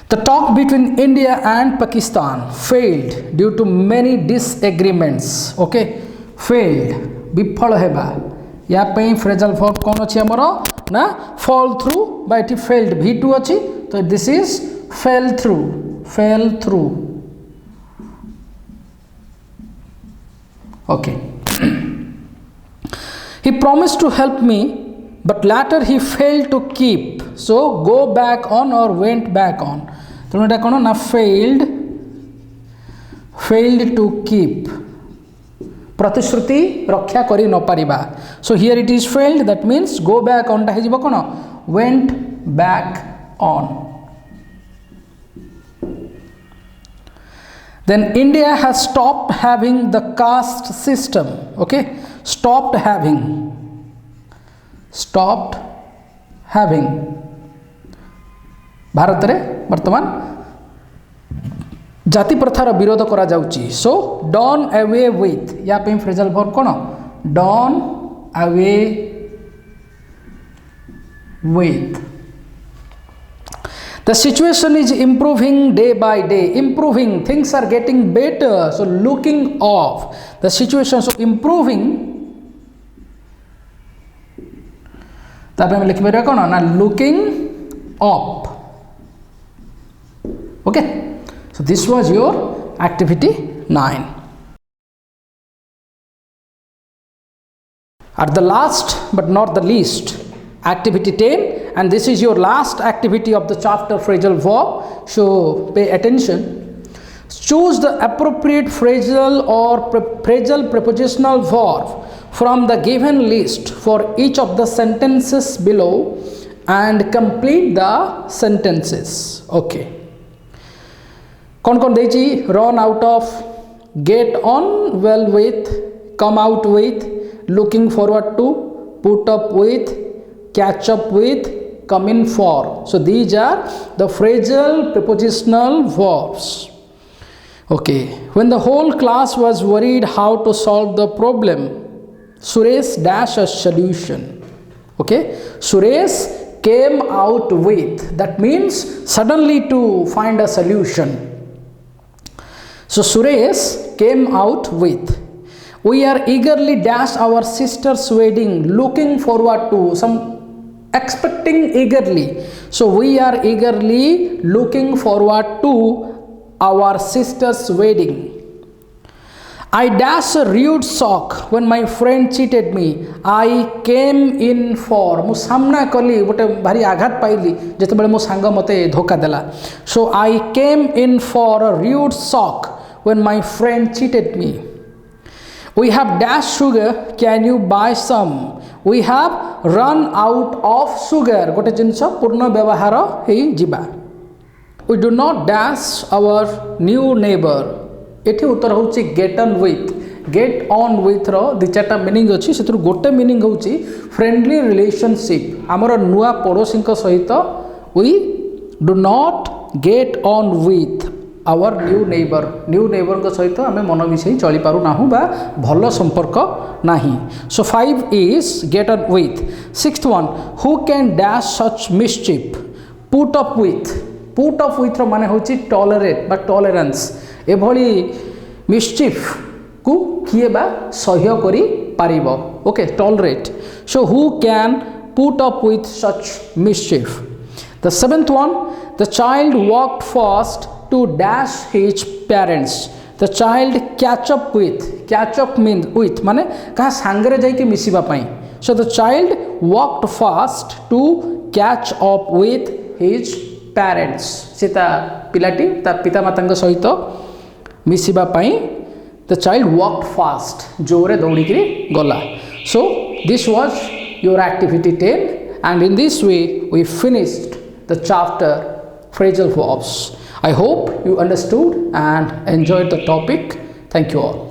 The talk between India and Pakistan failed due to many disagreements. Okay, failed, विफल हेबा, या पे फ्रेजल वर्ब कौन अच्छी आमर ना fall through by it failed, V2 अच्छी, तो this is fell through, fell through. Okay. He promised to help me, but later he failed to keep, so go back on or went back on. तो तेणु एटा कोन ना failed to keep प्रतिश्रुति रक्षा करी न पारिबा so here it is failed that means go back on टा हेजिबो कोन went back on then India has stopped having the caste system okay stopped having Bharat रे वर्तमान जाति प्रथार विरोध करा जाउची सो डन अवे विथ या पे phrasal verb cone done away with the situation is improving day by day improving things are getting better so looking off the situation so improving तापर हम लिखबे कोन ना looking up okay so this was your activity 9 at the last but not the least activity 10 and this is your last activity of the chapter phrasal verb so pay attention choose the appropriate phrasal or phrasal prepositional verb from the given list for each of the sentences below and complete the sentences okay kon dechi run out of get on well with come out with looking forward to put up with catch up with come in for so these are the phrasal prepositional verbs okay when the whole class was worried how to solve the problem Suresh dash a solution okay Suresh came out with that means suddenly to find a solution so Suresh came out with we are eagerly dash our sister's wedding looking forward to some expecting eagerly so we are eagerly looking forward to our sister's wedding I dash a rude shock when my friend cheated me I came in for मु सामना कली गोटे भारी आघात पाइली जते बेले मो सांग मते धोखा देला so I came in for a rude shock when my friend cheated me we have dash sugar can you buy some we have run out of sugar गोटे जिनस पूर्ण व्यवहार हे जिबा we do not dash our new neighbor एठी उत्तर होची get on with रो दि चारटा meaning अछि सेतु गोटे मीनिंग होची फ्रेंडली रिलेशनशिप हमर नुआ पड़ोसी सहित we do not get on with our new neighbor को सहित आमे मन मिसई चली पारु नाहु बा भलो संपर्क नाही so 5 is get on with sixth one who can dash such mischief put up with रो माने होची tolerate बा tolerance ए भली mischief को किए बा सह्य करी पारिबो okay tolerate so who can put up with such mischief the seventh one the child walked fast to dash his parents the child catch up means with माने कहा सांगरे जाई के मिसिबा पई so the child walked fast to catch up with his parents सेता पिलाटी ता पिता मातांग सहित मिसिबा पई the child walked fast जोरे दौड़ी के गला so this was your activity 10 and in this way we finished the chapter phrasal verbs I hope you understood and enjoyed the topic. Thank you all.